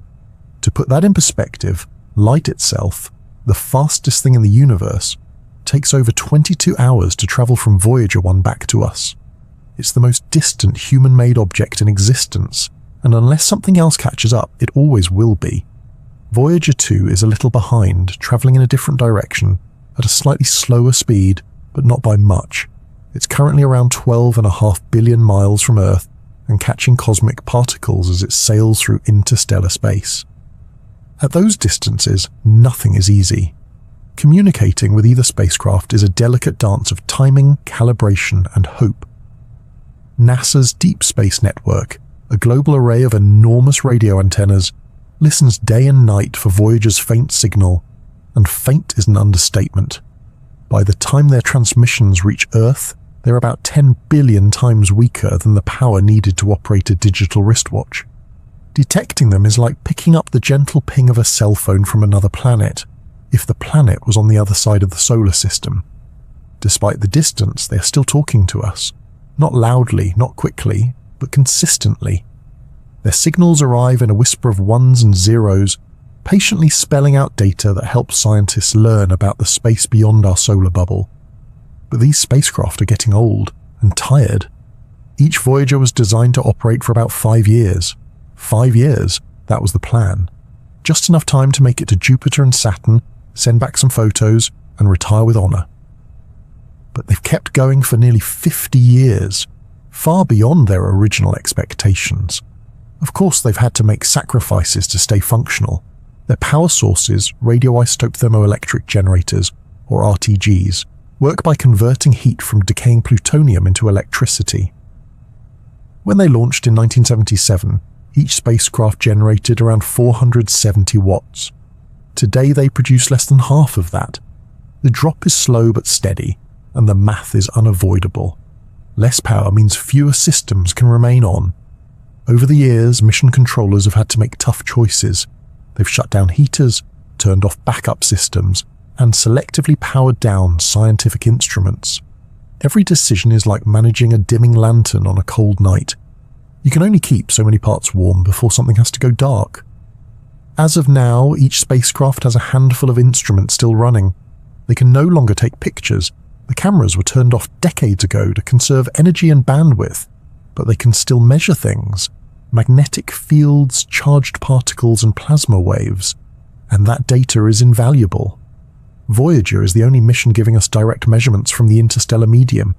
To put that in perspective, light itself, the fastest thing in the universe, takes over 22 hours to travel from Voyager 1 back to us. It's the most distant human-made object in existence, and unless something else catches up, it always will be. Voyager 2 is a little behind, travelling in a different direction, at a slightly slower speed, but not by much. It's currently around 12.5 billion miles from Earth and catching cosmic particles as it sails through interstellar space. At those distances, nothing is easy. Communicating with either spacecraft is a delicate dance of timing, calibration, and hope. NASA's Deep Space Network, a global array of enormous radio antennas, listens day and night for Voyager's faint signal, and faint is an understatement. By the time their transmissions reach Earth, they're about 10 billion times weaker than the power needed to operate a digital wristwatch. Detecting them is like picking up the gentle ping of a cell phone from another planet, if the planet was on the other side of the solar system. Despite the distance, they're still talking to us. Not loudly, not quickly, but consistently. Their signals arrive in a whisper of ones and zeros, patiently spelling out data that helps scientists learn about the space beyond our solar bubble. But these spacecraft are getting old and tired. Each Voyager was designed to operate for about 5 years. 5 years, that was the plan. Just enough time to make it to Jupiter and Saturn, send back some photos, and retire with honor. But they've kept going for nearly 50 years, far beyond their original expectations. Of course, they've had to make sacrifices to stay functional. Their power sources, radioisotope thermoelectric generators, or RTGs, work by converting heat from decaying plutonium into electricity. When they launched in 1977, each spacecraft generated around 470 watts. Today they produce less than half of that. The drop is slow but steady, and the math is unavoidable. Less power means fewer systems can remain on. Over the years, mission controllers have had to make tough choices. They've shut down heaters, turned off backup systems, and selectively powered down scientific instruments. Every decision is like managing a dimming lantern on a cold night. You can only keep so many parts warm before something has to go dark. As of now, each spacecraft has a handful of instruments still running. They can no longer take pictures. The cameras were turned off decades ago to conserve energy and bandwidth, but they can still measure things. Magnetic fields, charged particles, and plasma waves. And that data is invaluable. Voyager is the only mission giving us direct measurements from the interstellar medium,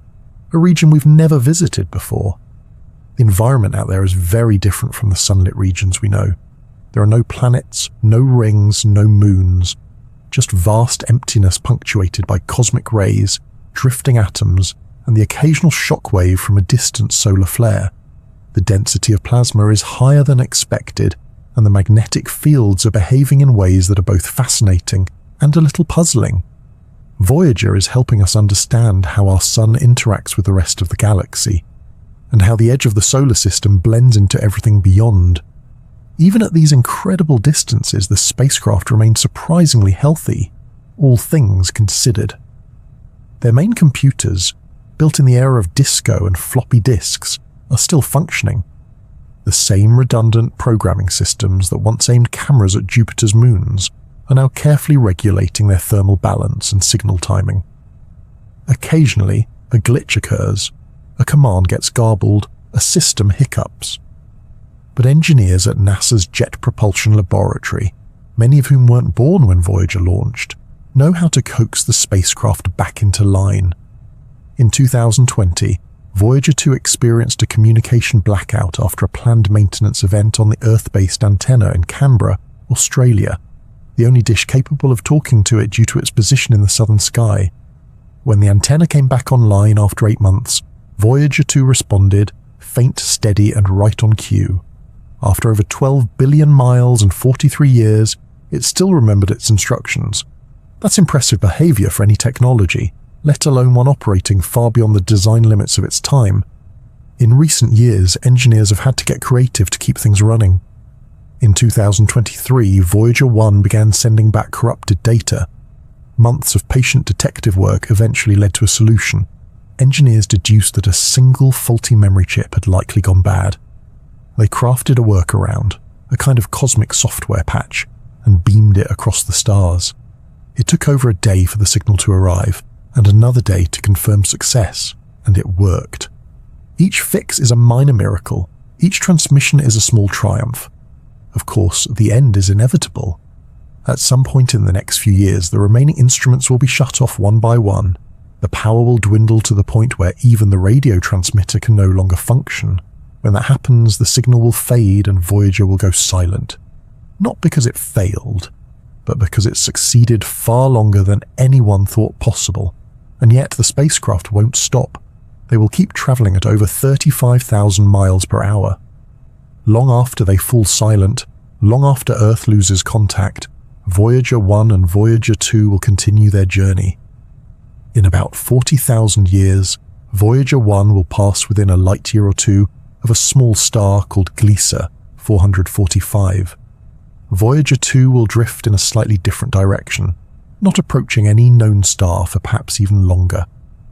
a region we've never visited before. The environment out there is very different from the sunlit regions we know. There are no planets, no rings, no moons, just vast emptiness punctuated by cosmic rays, drifting atoms, and the occasional shockwave from a distant solar flare. The density of plasma is higher than expected, and the magnetic fields are behaving in ways that are both fascinating and a little puzzling. Voyager is helping us understand how our sun interacts with the rest of the galaxy, and how the edge of the solar system blends into everything beyond. Even at these incredible distances, the spacecraft remains surprisingly healthy, all things considered. Their main computers, built in the era of disco and floppy disks, are still functioning. The same redundant programming systems that once aimed cameras at Jupiter's moons are now carefully regulating their thermal balance and signal timing. Occasionally, a glitch occurs, a command gets garbled, a system hiccups. But engineers at NASA's Jet Propulsion Laboratory, many of whom weren't born when Voyager launched, know how to coax the spacecraft back into line. In 2020, Voyager 2 experienced a communication blackout after a planned maintenance event on the Earth-based antenna in Canberra, Australia, the only dish capable of talking to it due to its position in the southern sky. When the antenna came back online after 8 months, Voyager 2 responded, faint, steady, and right on cue. After over 12 billion miles and 43 years, it still remembered its instructions. That's impressive behavior for any technology, let alone one operating far beyond the design limits of its time. In recent years, engineers have had to get creative to keep things running. In 2023, Voyager 1 began sending back corrupted data. Months of patient detective work eventually led to a solution. engineers deduced that a single faulty memory chip had likely gone bad. They crafted a workaround, a kind of cosmic software patch, and beamed it across the stars. It took over a day for the signal to arrive, and another day to confirm success, and it worked. Each fix is a minor miracle. Each transmission is a small triumph. Of course, the end is inevitable. At some point in the next few years, the remaining instruments will be shut off one by one. The power will dwindle to the point where even the radio transmitter can no longer function. When that happens, the signal will fade and Voyager will go silent. Not because it failed, but because it succeeded far longer than anyone thought possible. And yet the spacecraft won't stop. They will keep traveling at over 35,000 miles per hour. Long after they fall silent, long after Earth loses contact, Voyager 1 and Voyager 2 will continue their journey. In about 40,000 years, Voyager 1 will pass within a light year or two of a small star called Gliese 445. Voyager 2 will drift in a slightly different direction, not approaching any known star for perhaps even longer.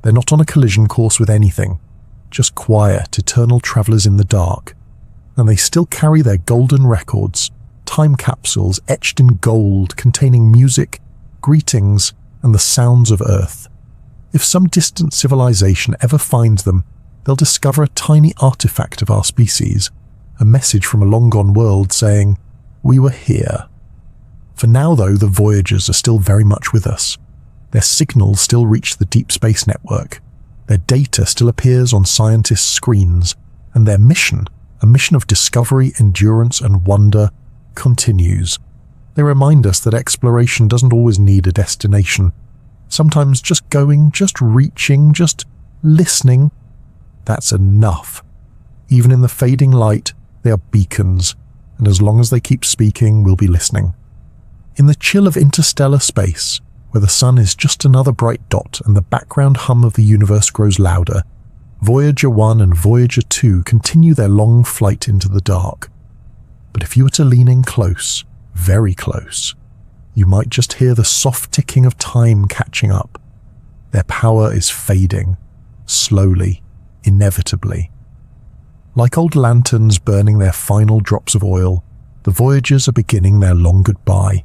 They're not on a collision course with anything, just quiet, eternal travelers in the dark. And they still carry their golden records, time capsules etched in gold containing music, greetings, and the sounds of Earth. If some distant civilization ever finds them, they'll discover a tiny artifact of our species, a message from a long-gone world saying, "We were here." For now, though, the Voyagers are still very much with us. Their signals still reach the Deep Space Network. Their data still appears on scientists' screens, and their mission, a mission of discovery, endurance, and wonder, continues. They remind us that exploration doesn't always need a destination. Sometimes just going, just reaching, just listening, that's enough. Even in the fading light, they are beacons, and as long as they keep speaking, we'll be listening. In the chill of interstellar space, where the sun is just another bright dot and the background hum of the universe grows louder, Voyager 1 and Voyager 2 continue their long flight into the dark. But if you were to lean in close, very close, you might just hear the soft ticking of time catching up. Their power is fading, slowly, inevitably. Like old lanterns burning their final drops of oil, the Voyagers are beginning their long goodbye.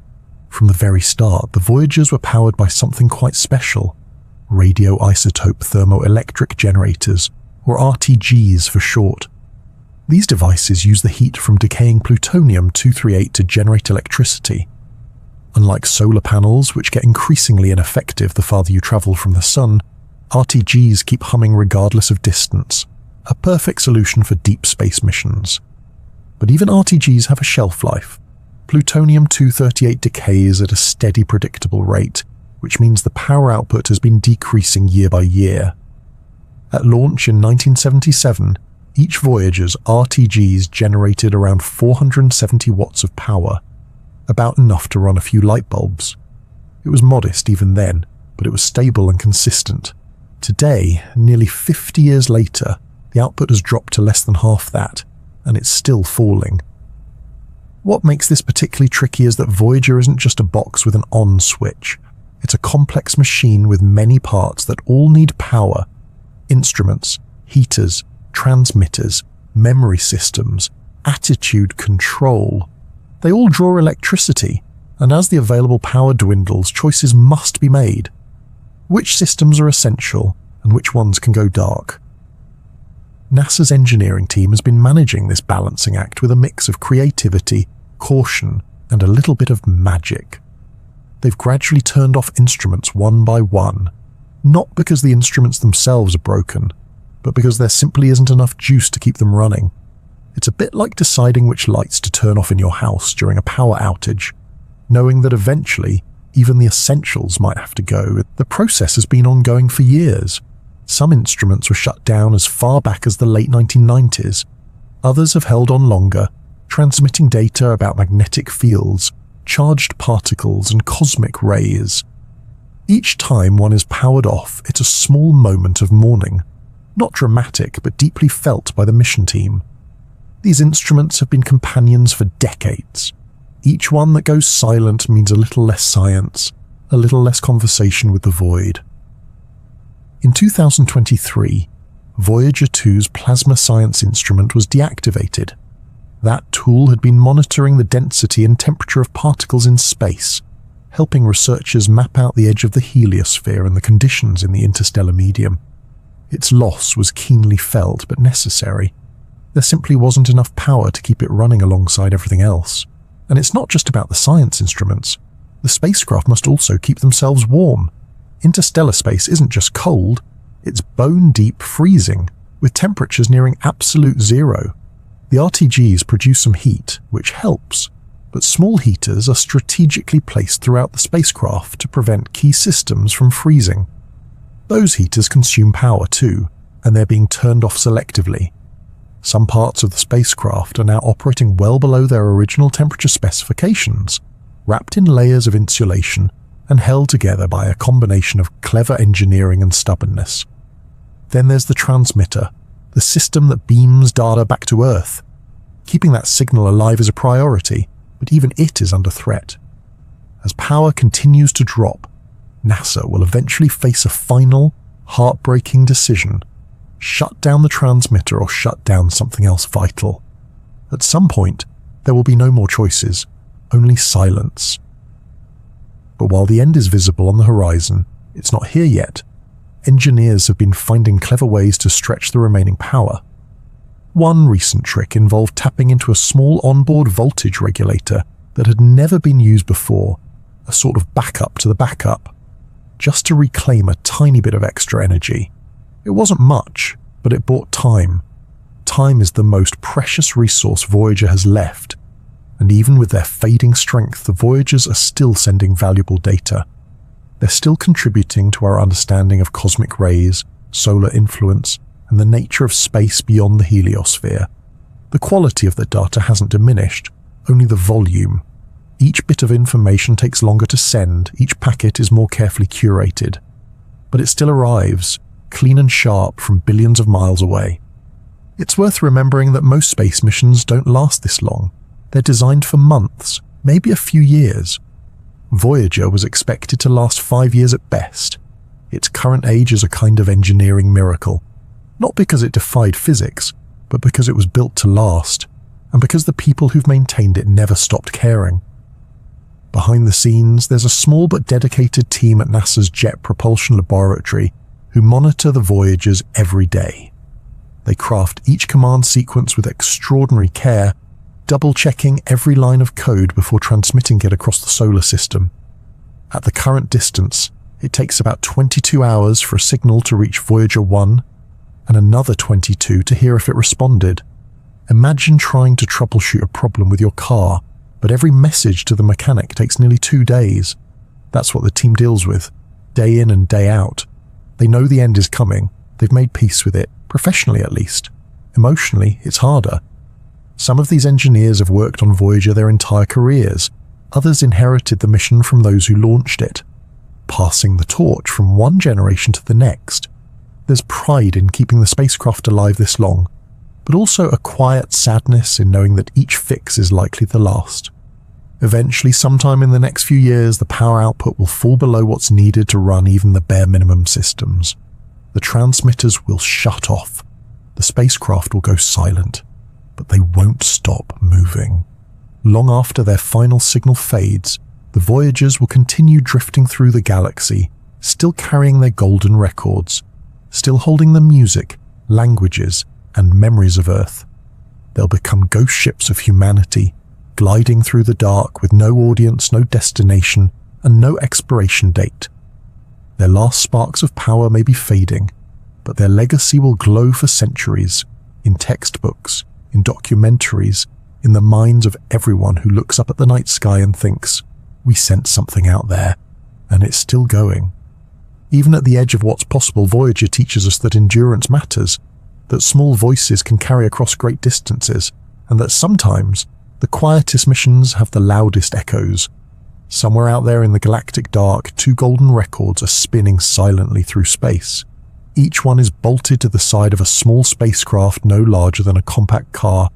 From the very start, the Voyagers were powered by something quite special: radioisotope thermoelectric generators, or RTGs for short. These devices use the heat from decaying plutonium-238 to generate electricity. Unlike solar panels, which get increasingly ineffective the farther you travel from the sun, RTGs keep humming regardless of distance, a perfect solution for deep space missions. But even RTGs have a shelf life. Plutonium-238 decays at a steady, predictable rate, which means the power output has been decreasing year by year. At launch in 1977, each Voyager's RTGs generated around 470 watts of power, about enough to run a few light bulbs. It was modest even then, but it was stable and consistent. Today, nearly 50 years later, the output has dropped to less than half that, and it's still falling. What makes this particularly tricky is that Voyager isn't just a box with an on switch. It's a complex machine with many parts that all need power: instruments, heaters, transmitters, memory systems, attitude control. They all draw electricity, and as the available power dwindles, choices must be made. Which systems are essential, and which ones can go dark? NASA's engineering team has been managing this balancing act with a mix of creativity, caution, and a little bit of magic. They've gradually turned off instruments one by one, not because the instruments themselves are broken, but because there simply isn't enough juice to keep them running. It's a bit like deciding which lights to turn off in your house during a power outage, knowing that eventually even the essentials might have to go. The process has been ongoing for years. Some instruments were shut down as far back as the late 1990s. Others have held on longer, transmitting data about magnetic fields, charged particles, and cosmic rays. Each time one is powered off, it's a small moment of mourning. Not dramatic, but deeply felt by the mission team. These instruments have been companions for decades. Each one that goes silent means a little less science, a little less conversation with the void. In 2023, Voyager 2's plasma science instrument was deactivated. That tool had been monitoring the density and temperature of particles in space, helping researchers map out the edge of the heliosphere and the conditions in the interstellar medium. Its loss was keenly felt but necessary. There simply wasn't enough power to keep it running alongside everything else. And it's not just about the science instruments. The spacecraft must also keep themselves warm. Interstellar space isn't just cold, it's bone-deep freezing, with temperatures nearing absolute zero. The RTGs produce some heat, which helps, but small heaters are strategically placed throughout the spacecraft to prevent key systems from freezing. Those heaters consume power too, and they're being turned off selectively. Some parts of the spacecraft are now operating well below their original temperature specifications, wrapped in layers of insulation and held together by a combination of clever engineering and stubbornness. Then there's the transmitter, the system that beams data back to Earth. Keeping that signal alive is a priority, but even it is under threat. As power continues to drop, NASA will eventually face a final, heartbreaking decision: shut down the transmitter or shut down something else vital. At some point, there will be no more choices, only silence. But while the end is visible on the horizon, it's not here yet. Engineers have been finding clever ways to stretch the remaining power. One recent trick involved tapping into a small onboard voltage regulator that had never been used before, a sort of backup to the backup, just to reclaim a tiny bit of extra energy. It wasn't much, but it bought time. Time is the most precious resource Voyager has left, and even with their fading strength, the Voyagers are still sending valuable data. They're still contributing to our understanding of cosmic rays, solar influence, and the nature of space beyond the heliosphere. The quality of the data hasn't diminished, only the volume. Each bit of information takes longer to send, each packet is more carefully curated. But it still arrives, clean and sharp from billions of miles away. It's worth remembering that most space missions don't last this long. They're designed for months, maybe a few years. Voyager was expected to last 5 years at best. Its current age is a kind of engineering miracle. Not because it defied physics, but because it was built to last, and because the people who've maintained it never stopped caring. Behind the scenes, there's a small but dedicated team at NASA's Jet Propulsion Laboratory who monitor the Voyagers every day. They craft each command sequence with extraordinary care, double-checking every line of code before transmitting it across the solar system. At the current distance, it takes about 22 hours for a signal to reach Voyager 1, and another 22 to hear if it responded. Imagine trying to troubleshoot a problem with your car, but every message to the mechanic takes nearly 2 days. That's what the team deals with, day in and day out. They know the end is coming, they've made peace with it, professionally at least. Emotionally, it's harder. Some of these engineers have worked on Voyager their entire careers. Others inherited the mission from those who launched it, passing the torch from one generation to the next. There's pride in keeping the spacecraft alive this long, but also a quiet sadness in knowing that each fix is likely the last. Eventually, sometime in the next few years, the power output will fall below what's needed to run even the bare minimum systems. The transmitters will shut off. The spacecraft will go silent, but they won't stop moving. Long after their final signal fades, the Voyagers will continue drifting through the galaxy, still carrying their golden records, still holding the music, languages, and memories of Earth. They'll become ghost ships of humanity, gliding through the dark with no audience, no destination, and no expiration date. Their last sparks of power may be fading, but their legacy will glow for centuries, in textbooks, in documentaries, in the minds of everyone who looks up at the night sky and thinks, "We sent something out there, and it's still going." Even at the edge of what's possible, Voyager teaches us that endurance matters, that small voices can carry across great distances, and that sometimes the quietest missions have the loudest echoes. Somewhere out there in the galactic dark, 2 golden records are spinning silently through space. Each one is bolted to the side of a small spacecraft no larger than a compact car,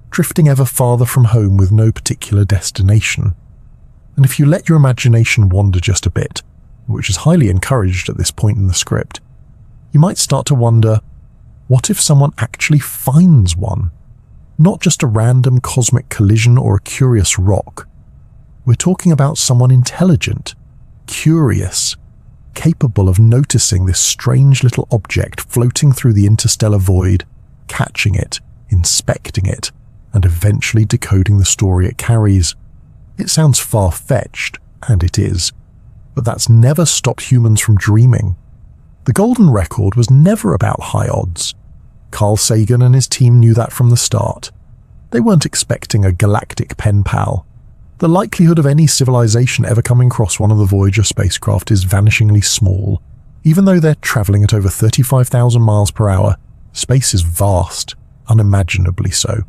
drifting ever farther from home with no particular destination. And if you let your imagination wander just a bit, which is highly encouraged at this point in the script, you might start to wonder, what if someone actually finds one? Not just a random cosmic collision or a curious rock. We're talking about someone intelligent, curious, capable of noticing this strange little object floating through the interstellar void, catching it, inspecting it, and eventually decoding the story it carries. It sounds far-fetched, and it is, but that's never stopped humans from dreaming. The golden record was never about high odds. Carl Sagan and his team knew that from the start. They weren't expecting a galactic pen pal. The likelihood of any civilization ever coming across one of the Voyager spacecraft is vanishingly small. Even though they're traveling at over 35,000 miles per hour, space is vast, unimaginably so.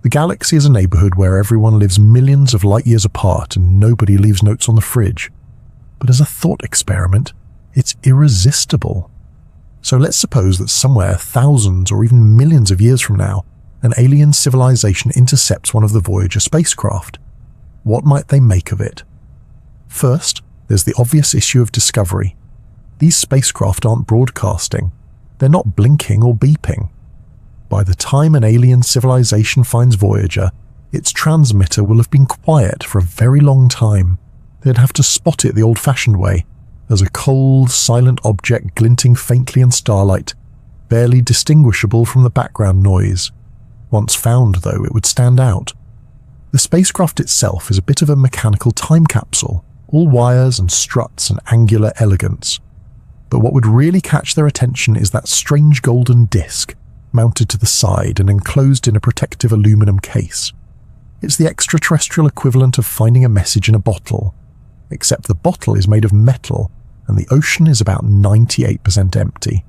The galaxy is a neighborhood where everyone lives millions of light years apart and nobody leaves notes on the fridge. But as a thought experiment, it's irresistible. So let's suppose that somewhere thousands or even millions of years from now, an alien civilization intercepts one of the Voyager spacecraft. What might they make of it? First, there's the obvious issue of discovery. These spacecraft aren't broadcasting. They're not blinking or beeping. By the time an alien civilization finds Voyager, its transmitter will have been quiet for a very long time. They'd have to spot it the old-fashioned way, as a cold, silent object glinting faintly in starlight, barely distinguishable from the background noise. Once found, though, it would stand out. The spacecraft itself is a bit of a mechanical time capsule, all wires and struts and angular elegance. But what would really catch their attention is that strange golden disc, mounted to the side and enclosed in a protective aluminum case. It's the extraterrestrial equivalent of finding a message in a bottle, except the bottle is made of metal and the ocean is about 98% empty.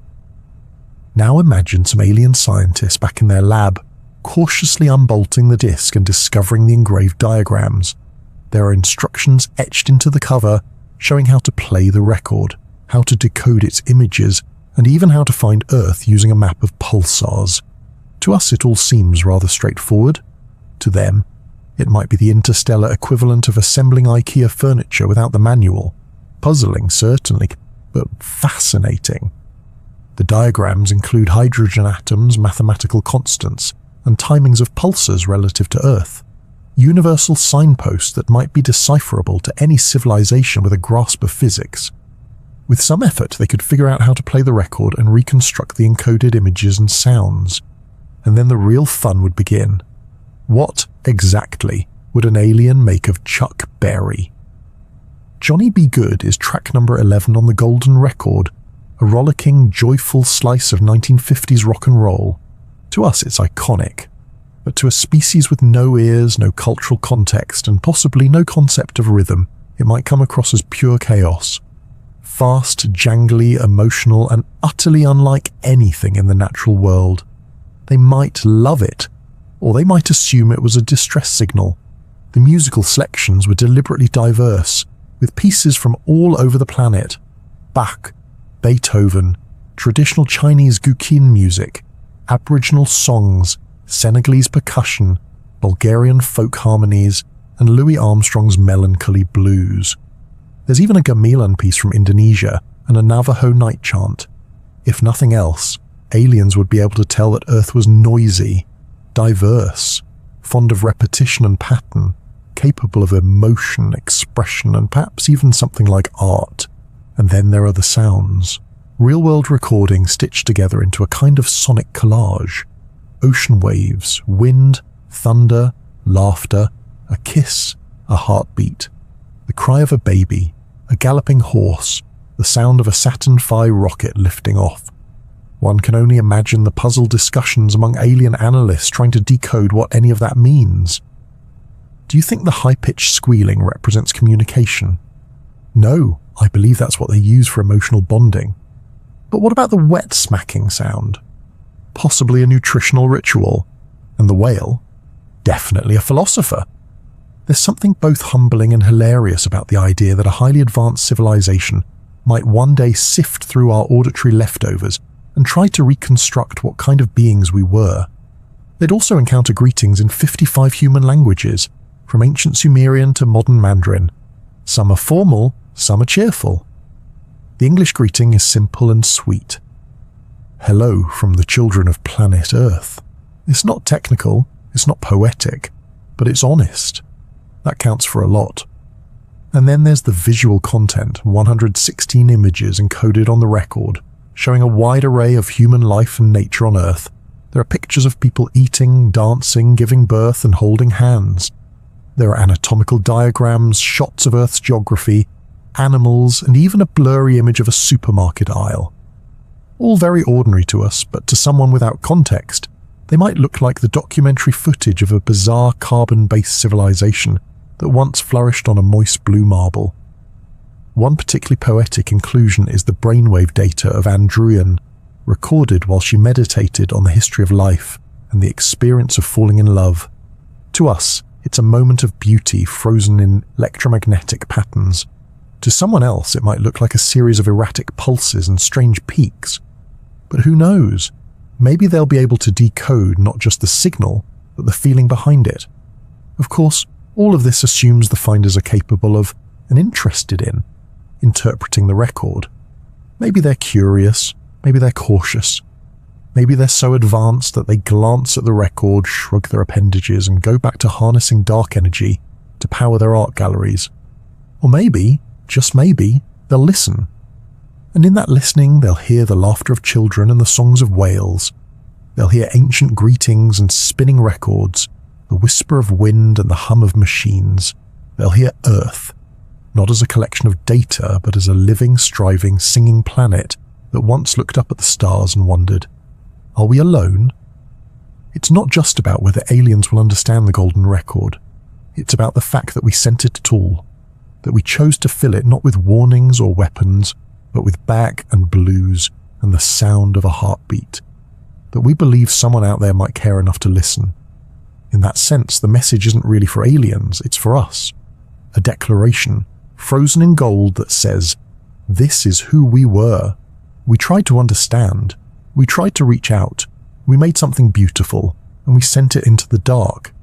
Now imagine some alien scientists back in their lab, cautiously unbolting the disc and discovering the engraved diagrams. There are instructions etched into the cover showing how to play the record, how to decode its images, and even how to find Earth using a map of pulsars. To us it all seems rather straightforward. To them, it might be the interstellar equivalent of assembling IKEA furniture without the manual. Puzzling, certainly, but fascinating. The diagrams include hydrogen atoms, mathematical constants, and timings of pulsars relative to Earth. Universal signposts that might be decipherable to any civilization with a grasp of physics. With some effort, they could figure out how to play the record and reconstruct the encoded images and sounds. And then the real fun would begin. What, exactly, would an alien make of Chuck Berry? Johnny Be Good is track number 11 on the Golden Record, a rollicking, joyful slice of 1950s rock and roll. To us, it's iconic. But to a species with no ears, no cultural context, and possibly no concept of rhythm, it might come across as pure chaos. Fast, jangly, emotional, and utterly unlike anything in the natural world. They might love it, or they might assume it was a distress signal. The musical selections were deliberately diverse, with pieces from all over the planet. Bach, Beethoven, traditional Chinese Guqin music, Aboriginal songs, Senegalese percussion, Bulgarian folk harmonies, and Louis Armstrong's melancholy blues. There's even a gamelan piece from Indonesia and a Navajo night chant. If nothing else, aliens would be able to tell that Earth was noisy, diverse, fond of repetition and pattern, capable of emotion, expression, and perhaps even something like art. And then there are the sounds. Real-world recordings stitched together into a kind of sonic collage. Ocean waves, wind, thunder, laughter, a kiss, a heartbeat, the cry of a baby, a galloping horse, the sound of a Saturn V rocket lifting off. One can only imagine the puzzled discussions among alien analysts trying to decode what any of that means. Do you think the high-pitched squealing represents communication? No, I believe that's what they use for emotional bonding. But what about the wet smacking sound? Possibly a nutritional ritual. And the whale? Definitely a philosopher. There's something both humbling and hilarious about the idea that a highly advanced civilization might one day sift through our auditory leftovers and try to reconstruct what kind of beings we were. They'd also encounter greetings in 55 human languages, from ancient Sumerian to modern Mandarin. Some are formal, some are cheerful. The English greeting is simple and sweet. hello from the children of planet Earth. It's not technical, it's not poetic, but it's honest. That counts for a lot. And then there's the visual content, 116 images encoded on the record, showing a wide array of human life and nature on Earth. There are pictures of people eating, dancing, giving birth, and holding hands. There are anatomical diagrams, shots of Earth's geography, animals, and even a blurry image of a supermarket aisle. All very ordinary to us, but to someone without context, they might look like the documentary footage of a bizarre carbon-based civilization that once flourished on a moist blue marble. One particularly poetic inclusion is the brainwave data of Andruyan, recorded while she meditated on the history of life and the experience of falling in love. To us, it's a moment of beauty frozen in electromagnetic patterns. To someone else, it might look like a series of erratic pulses and strange peaks. But who knows? Maybe they'll be able to decode not just the signal, but the feeling behind it. Of course, all of this assumes the finders are capable of and interested in interpreting the record. Maybe they're curious, maybe they're cautious, maybe they're so advanced that they glance at the record, shrug their appendages, and go back to harnessing dark energy to power their art galleries. Or maybe, just maybe, they'll listen. And in that listening, they'll hear the laughter of children and the songs of whales. They'll hear ancient greetings and spinning records, the whisper of wind and the hum of machines. They'll hear Earth, not as a collection of data, but as a living, striving, singing planet that once looked up at the stars and wondered, are we alone? It's not just about whether aliens will understand the golden record. It's about the fact that we sent it at all, that we chose to fill it not with warnings or weapons, but with back and blues and the sound of a heartbeat, that we believe someone out there might care enough to listen. In that sense, the message isn't really for aliens, it's for us. A declaration, frozen in gold, that says, this is who we were. We tried to understand. We tried to reach out. We made something beautiful, and we sent it into the dark.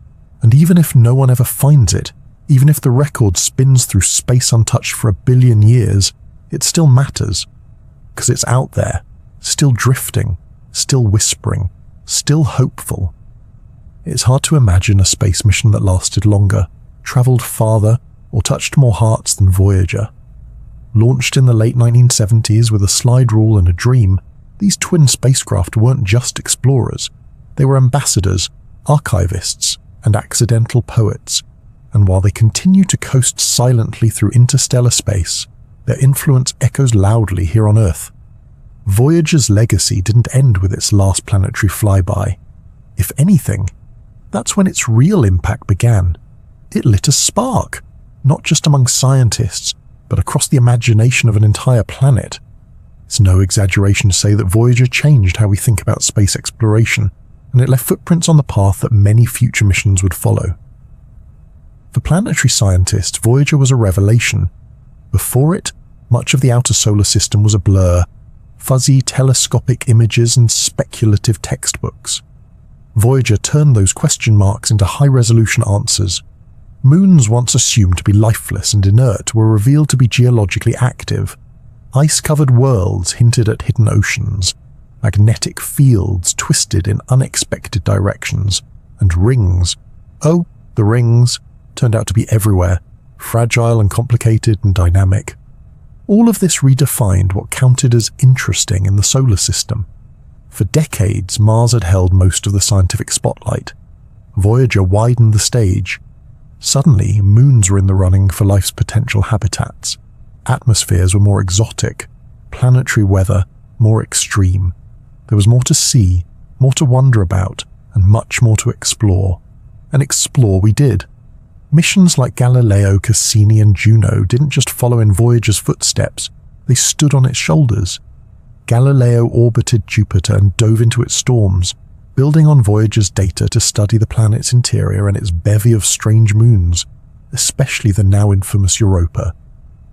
And even if no one ever finds it, even if the record spins through space untouched for 1 billion years, it still matters. Because it's out there, still drifting, still whispering, still hopeful. It's hard to imagine a space mission that lasted longer, travelled farther, or touched more hearts than Voyager. Launched in the late 1970s with a slide rule and a dream, these twin spacecraft weren't just explorers. They were ambassadors, archivists, and accidental poets. And while they continue to coast silently through interstellar space, their influence echoes loudly here on Earth. Voyager's legacy didn't end with its last planetary flyby. If anything, that's when its real impact began. It lit a spark, not just among scientists, but across the imagination of an entire planet. It's no exaggeration to say that Voyager changed how we think about space exploration, and it left footprints on the path that many future missions would follow. For planetary scientists, Voyager was a revelation. Before it, much of the outer solar system was a blur, fuzzy telescopic images and speculative textbooks. Voyager turned those question marks into high-resolution answers. Moons once assumed to be lifeless and inert were revealed to be geologically active. Ice-covered worlds hinted at hidden oceans. Magnetic fields twisted in unexpected directions. And rings, oh, the rings, turned out to be everywhere, fragile and complicated and dynamic. All of this redefined what counted as interesting in the solar system. For decades, Mars had held most of the scientific spotlight. Voyager widened the stage. Suddenly, moons were in the running for life's potential habitats. Atmospheres were more exotic, planetary weather more extreme. There was more to see, more to wonder about, and much more to explore. And explore we did. Missions like Galileo, Cassini, and Juno didn't just follow in Voyager's footsteps, they stood on its shoulders. Galileo orbited Jupiter and dove into its storms, building on Voyager's data to study the planet's interior and its bevy of strange moons, especially the now infamous Europa.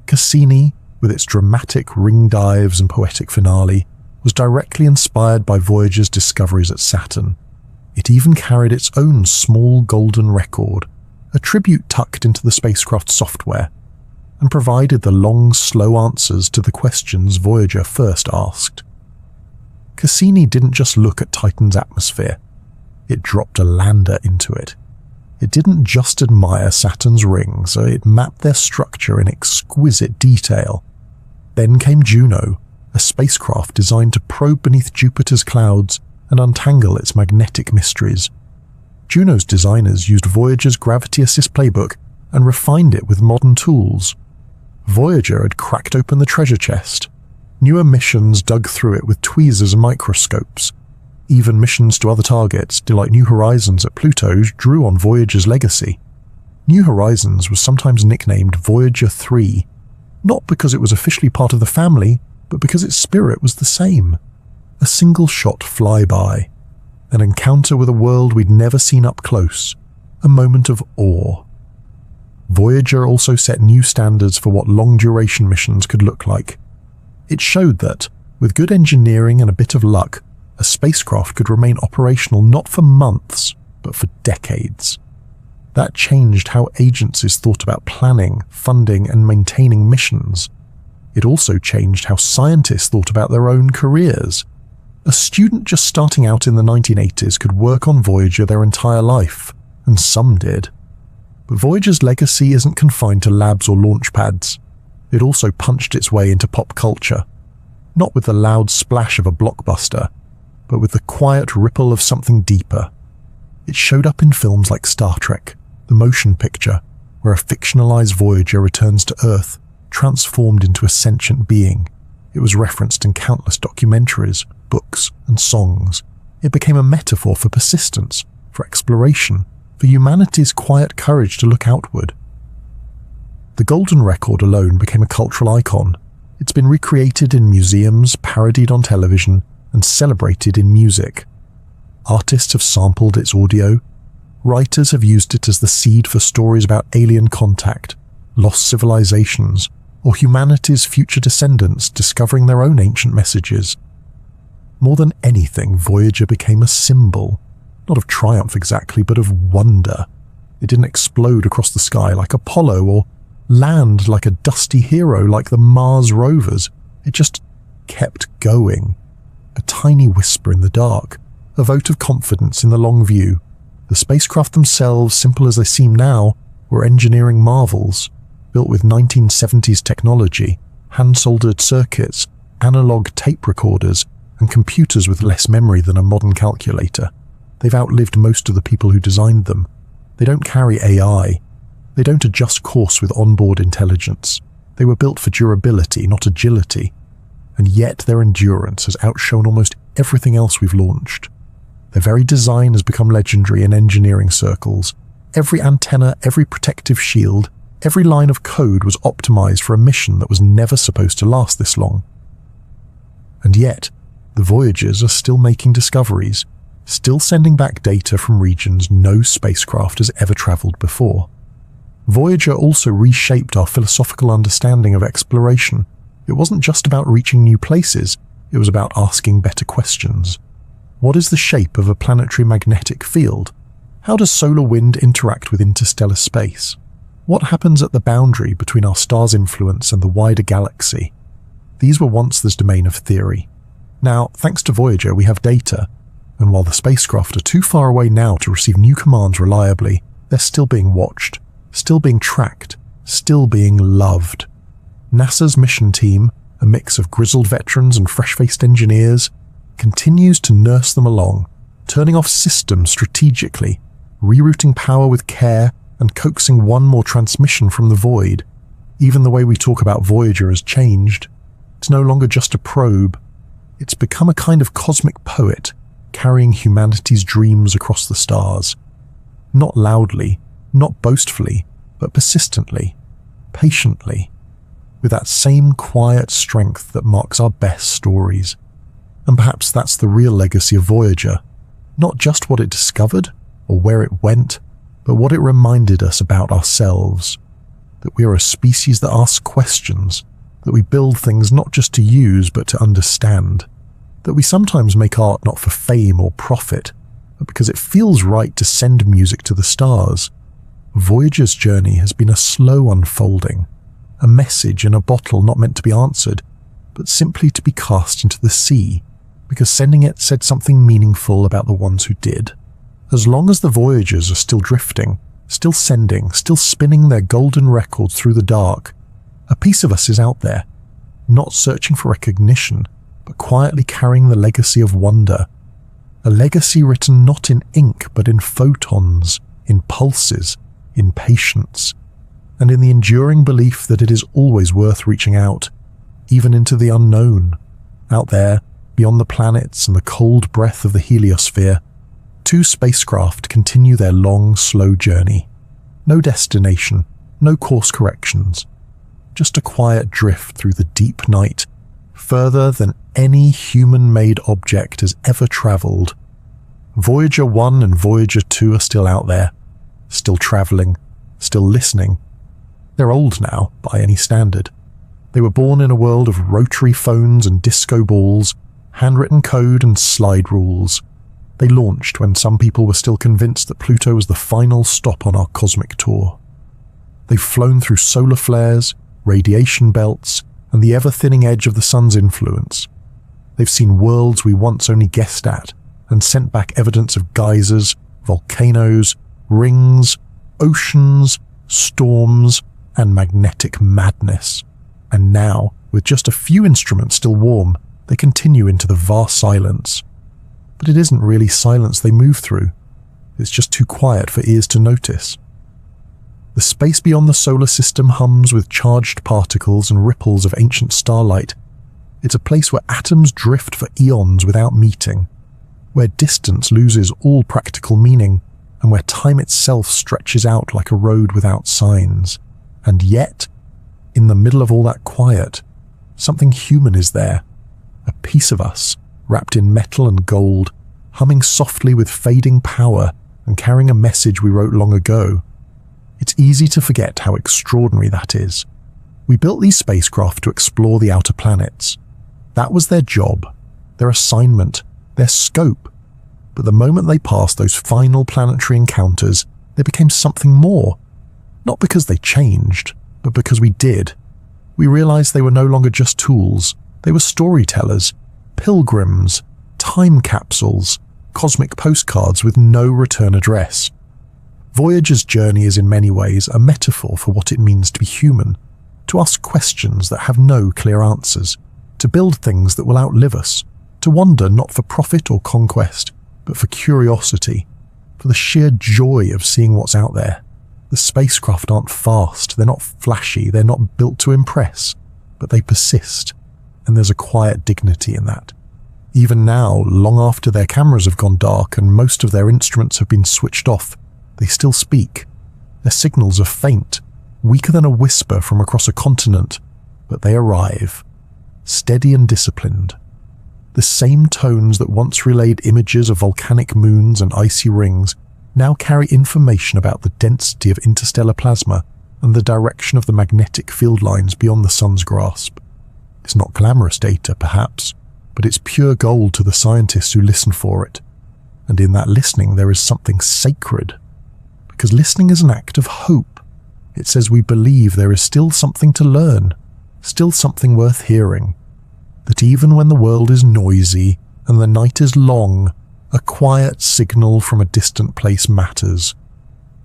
Cassini, with its dramatic ring dives and poetic finale, was directly inspired by Voyager's discoveries at Saturn. It even carried its own small golden record, a tribute tucked into the spacecraft's software, and provided the long, slow answers to the questions Voyager first asked. Cassini didn't just look at Titan's atmosphere. It dropped a lander into it. It didn't just admire Saturn's rings, it mapped their structure in exquisite detail. Then came Juno, a spacecraft designed to probe beneath Jupiter's clouds and untangle its magnetic mysteries. Juno's designers used Voyager's gravity assist playbook and refined it with modern tools. Voyager had cracked open the treasure chest. Newer missions dug through it with tweezers and microscopes. Even missions to other targets, like New Horizons at Pluto, drew on Voyager's legacy. New Horizons was sometimes nicknamed Voyager 3, not because it was officially part of the family, but because its spirit was the same. A single-shot flyby, an encounter with a world we'd never seen up close, a moment of awe. Voyager also set new standards for what long-duration missions could look like. It showed that, with good engineering and a bit of luck, a spacecraft could remain operational not for months, but for decades. That changed how agencies thought about planning, funding, and maintaining missions. It also changed how scientists thought about their own careers. A student just starting out in the 1980s could work on Voyager their entire life, and some did. But Voyager's legacy isn't confined to labs or launch pads. It also punched its way into pop culture, not with the loud splash of a blockbuster, but with the quiet ripple of something deeper. It showed up in films like Star Trek, the motion picture, where a fictionalized Voyager returns to Earth, transformed into a sentient being. It was referenced in countless documentaries, books, and songs. It became a metaphor for persistence, for exploration, for humanity's quiet courage to look outward. The Golden Record alone became a cultural icon. It's been recreated in museums, parodied on television, and celebrated in music. Artists have sampled its audio. Writers have used it as the seed for stories about alien contact, lost civilizations, or humanity's future descendants discovering their own ancient messages. More than anything, Voyager became a symbol, not of triumph exactly, but of wonder. It didn't explode across the sky like Apollo or land like a dusty hero like the Mars rovers. It just kept going. A tiny whisper in the dark, a vote of confidence in the long view. The spacecraft themselves, simple as they seem now, were engineering marvels, built with 1970s technology, hand-soldered circuits, analog tape recorders, and computers with less memory than a modern calculator. They've outlived most of the people who designed them. They don't carry AI. They don't adjust course with onboard intelligence. They were built for durability, not agility. And yet their endurance has outshone almost everything else we've launched. Their very design has become legendary in engineering circles. Every antenna, every protective shield, every line of code was optimized for a mission that was never supposed to last this long. And yet, the Voyagers are still making discoveries, still sending back data from regions no spacecraft has ever traveled before. Voyager also reshaped our philosophical understanding of exploration. It wasn't just about reaching new places, it was about asking better questions. What is the shape of a planetary magnetic field? How does solar wind interact with interstellar space? What happens at the boundary between our star's influence and the wider galaxy? These were once the domain of theory. Now, thanks to Voyager, we have data, and while the spacecraft are too far away now to receive new commands reliably, they're still being watched, still being tracked, still being loved. NASA's mission team, a mix of grizzled veterans and fresh-faced engineers, continues to nurse them along, turning off systems strategically, rerouting power with care, and coaxing one more transmission from the void. Even the way we talk about Voyager has changed. It's no longer just a probe. It's become a kind of cosmic poet, carrying humanity's dreams across the stars. Not loudly, not boastfully, but persistently, patiently, with that same quiet strength that marks our best stories. And perhaps that's the real legacy of Voyager. Not just what it discovered, or where it went, but what it reminded us about ourselves. That we are a species that asks questions, that we build things not just to use but to understand, that we sometimes make art not for fame or profit, but because it feels right to send music to the stars. Voyager's journey has been a slow unfolding, a message in a bottle not meant to be answered, but simply to be cast into the sea, because sending it said something meaningful about the ones who did. As long as the Voyagers are still drifting, still sending, still spinning their golden record through the dark, a piece of us is out there, not searching for recognition, but quietly carrying the legacy of wonder. A legacy written not in ink, but in photons, in pulses, in patience, and in the enduring belief that it is always worth reaching out, even into the unknown. Out there, beyond the planets and the cold breath of the heliosphere, two spacecraft continue their long, slow journey. No destination, no course corrections, just a quiet drift through the deep night, further than any human-made object has ever traveled. Voyager 1 and Voyager 2 are still out there, still traveling, still listening. They're old now, by any standard. They were born in a world of rotary phones and disco balls, handwritten code and slide rules. They launched when some people were still convinced that Pluto was the final stop on our cosmic tour. They've flown through solar flares, radiation belts, and the ever-thinning edge of the sun's influence. They've seen worlds we once only guessed at, and sent back evidence of geysers, volcanoes, rings, oceans, storms, and magnetic madness. And now, with just a few instruments still warm, they continue into the vast silence. But it isn't really silence they move through. It's just too quiet for ears to notice. The space beyond the solar system hums with charged particles and ripples of ancient starlight. It's a place where atoms drift for eons without meeting, where distance loses all practical meaning, and where time itself stretches out like a road without signs. And yet, in the middle of all that quiet, something human is there, a piece of us, wrapped in metal and gold, humming softly with fading power and carrying a message we wrote long ago. It's easy to forget how extraordinary that is. We built these spacecraft to explore the outer planets. That was their job, their assignment, their scope. But the moment they passed those final planetary encounters, they became something more. Not because they changed, but because we did. We realized they were no longer just tools. They were storytellers, pilgrims, time capsules, cosmic postcards with no return address. Voyager's journey is in many ways a metaphor for what it means to be human, to ask questions that have no clear answers, to build things that will outlive us, to wander not for profit or conquest, but for curiosity, for the sheer joy of seeing what's out there. The spacecraft aren't fast, they're not flashy, they're not built to impress, but they persist, and there's a quiet dignity in that. Even now, long after their cameras have gone dark and most of their instruments have been switched off, they still speak. Their signals are faint, weaker than a whisper from across a continent, but they arrive, steady and disciplined. The same tones that once relayed images of volcanic moons and icy rings now carry information about the density of interstellar plasma and the direction of the magnetic field lines beyond the sun's grasp. It's not glamorous data, perhaps, but it's pure gold to the scientists who listen for it. And in that listening there is something sacred. Because listening is an act of hope. It says we believe there is still something to learn, still something worth hearing. That even when the world is noisy and the night is long, a quiet signal from a distant place matters.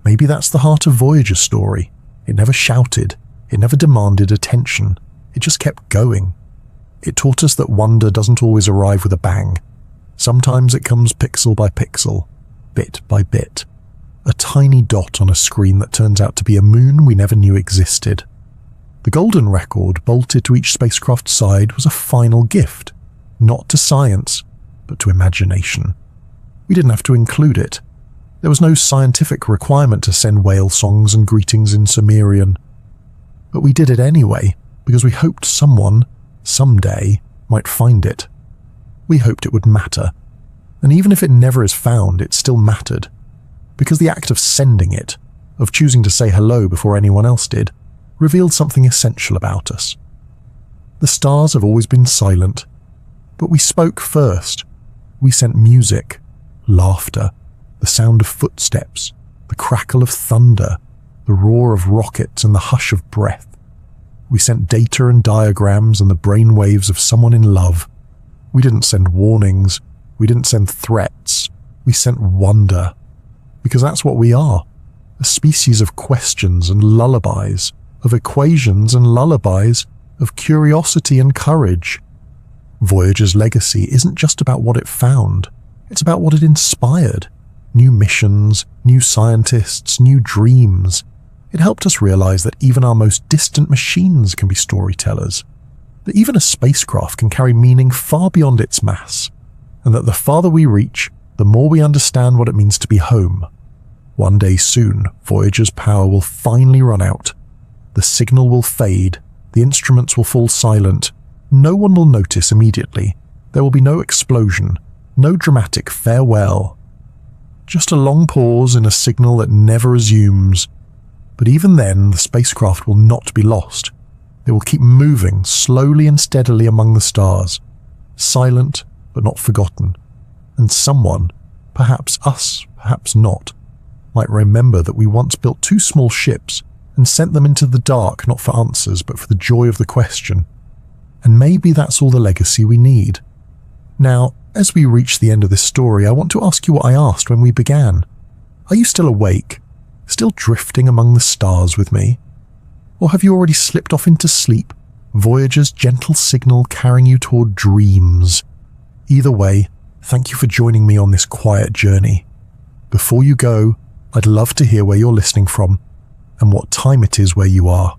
Maybe that's the heart of Voyager's story. It never shouted, it never demanded attention, it just kept going. It taught us that wonder doesn't always arrive with a bang. Sometimes it comes pixel by pixel, bit by bit. A tiny dot on a screen that turns out to be a moon we never knew existed. The golden record bolted to each spacecraft's side was a final gift, not to science, but to imagination. We didn't have to include it. There was no scientific requirement to send whale songs and greetings in Sumerian. But we did it anyway, because we hoped someone, someday, might find it. We hoped it would matter. And even if it never is found, it still mattered. Because the act of sending it, of choosing to say hello before anyone else did, revealed something essential about us. The stars have always been silent, but we spoke first. We sent music, laughter, the sound of footsteps, the crackle of thunder, the roar of rockets and the hush of breath. We sent data and diagrams and the brain waves of someone in love. We didn't send warnings. We didn't send threats. We sent wonder. Because that's what we are. A species of questions and lullabies, of equations and lullabies, of curiosity and courage. Voyager's legacy isn't just about what it found. It's about what it inspired. New missions, new scientists, new dreams. It helped us realize that even our most distant machines can be storytellers. That even a spacecraft can carry meaning far beyond its mass. And that the farther we reach, the more we understand what it means to be home. One day soon, Voyager's power will finally run out. The signal will fade. The instruments will fall silent. No one will notice immediately. There will be no explosion. No dramatic farewell. Just a long pause in a signal that never resumes. But even then, the spacecraft will not be lost. It will keep moving slowly and steadily among the stars, silent but not forgotten. And someone, perhaps us, perhaps not, might remember that we once built 2 small ships and sent them into the dark not for answers but for the joy of the question. And maybe that's all the legacy we need. Now, as we reach the end of this story, I want to ask you what I asked when we began. Are you still awake? Still drifting among the stars with me? Or have you already slipped off into sleep, Voyager's gentle signal carrying you toward dreams? Either way, thank you for joining me on this quiet journey. Before you go, I'd love to hear where you're listening from and what time it is where you are.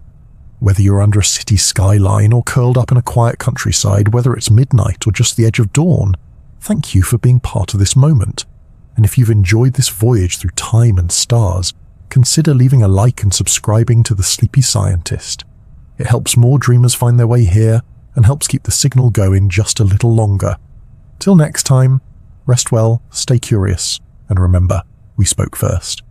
Whether you're under a city skyline or curled up in a quiet countryside, whether it's midnight or just the edge of dawn, thank you for being part of this moment. And if you've enjoyed this voyage through time and stars, consider leaving a like and subscribing to The Sleepy Scientist. It helps more dreamers find their way here and helps keep the signal going just a little longer. Till next time, rest well, stay curious, and remember, we spoke first.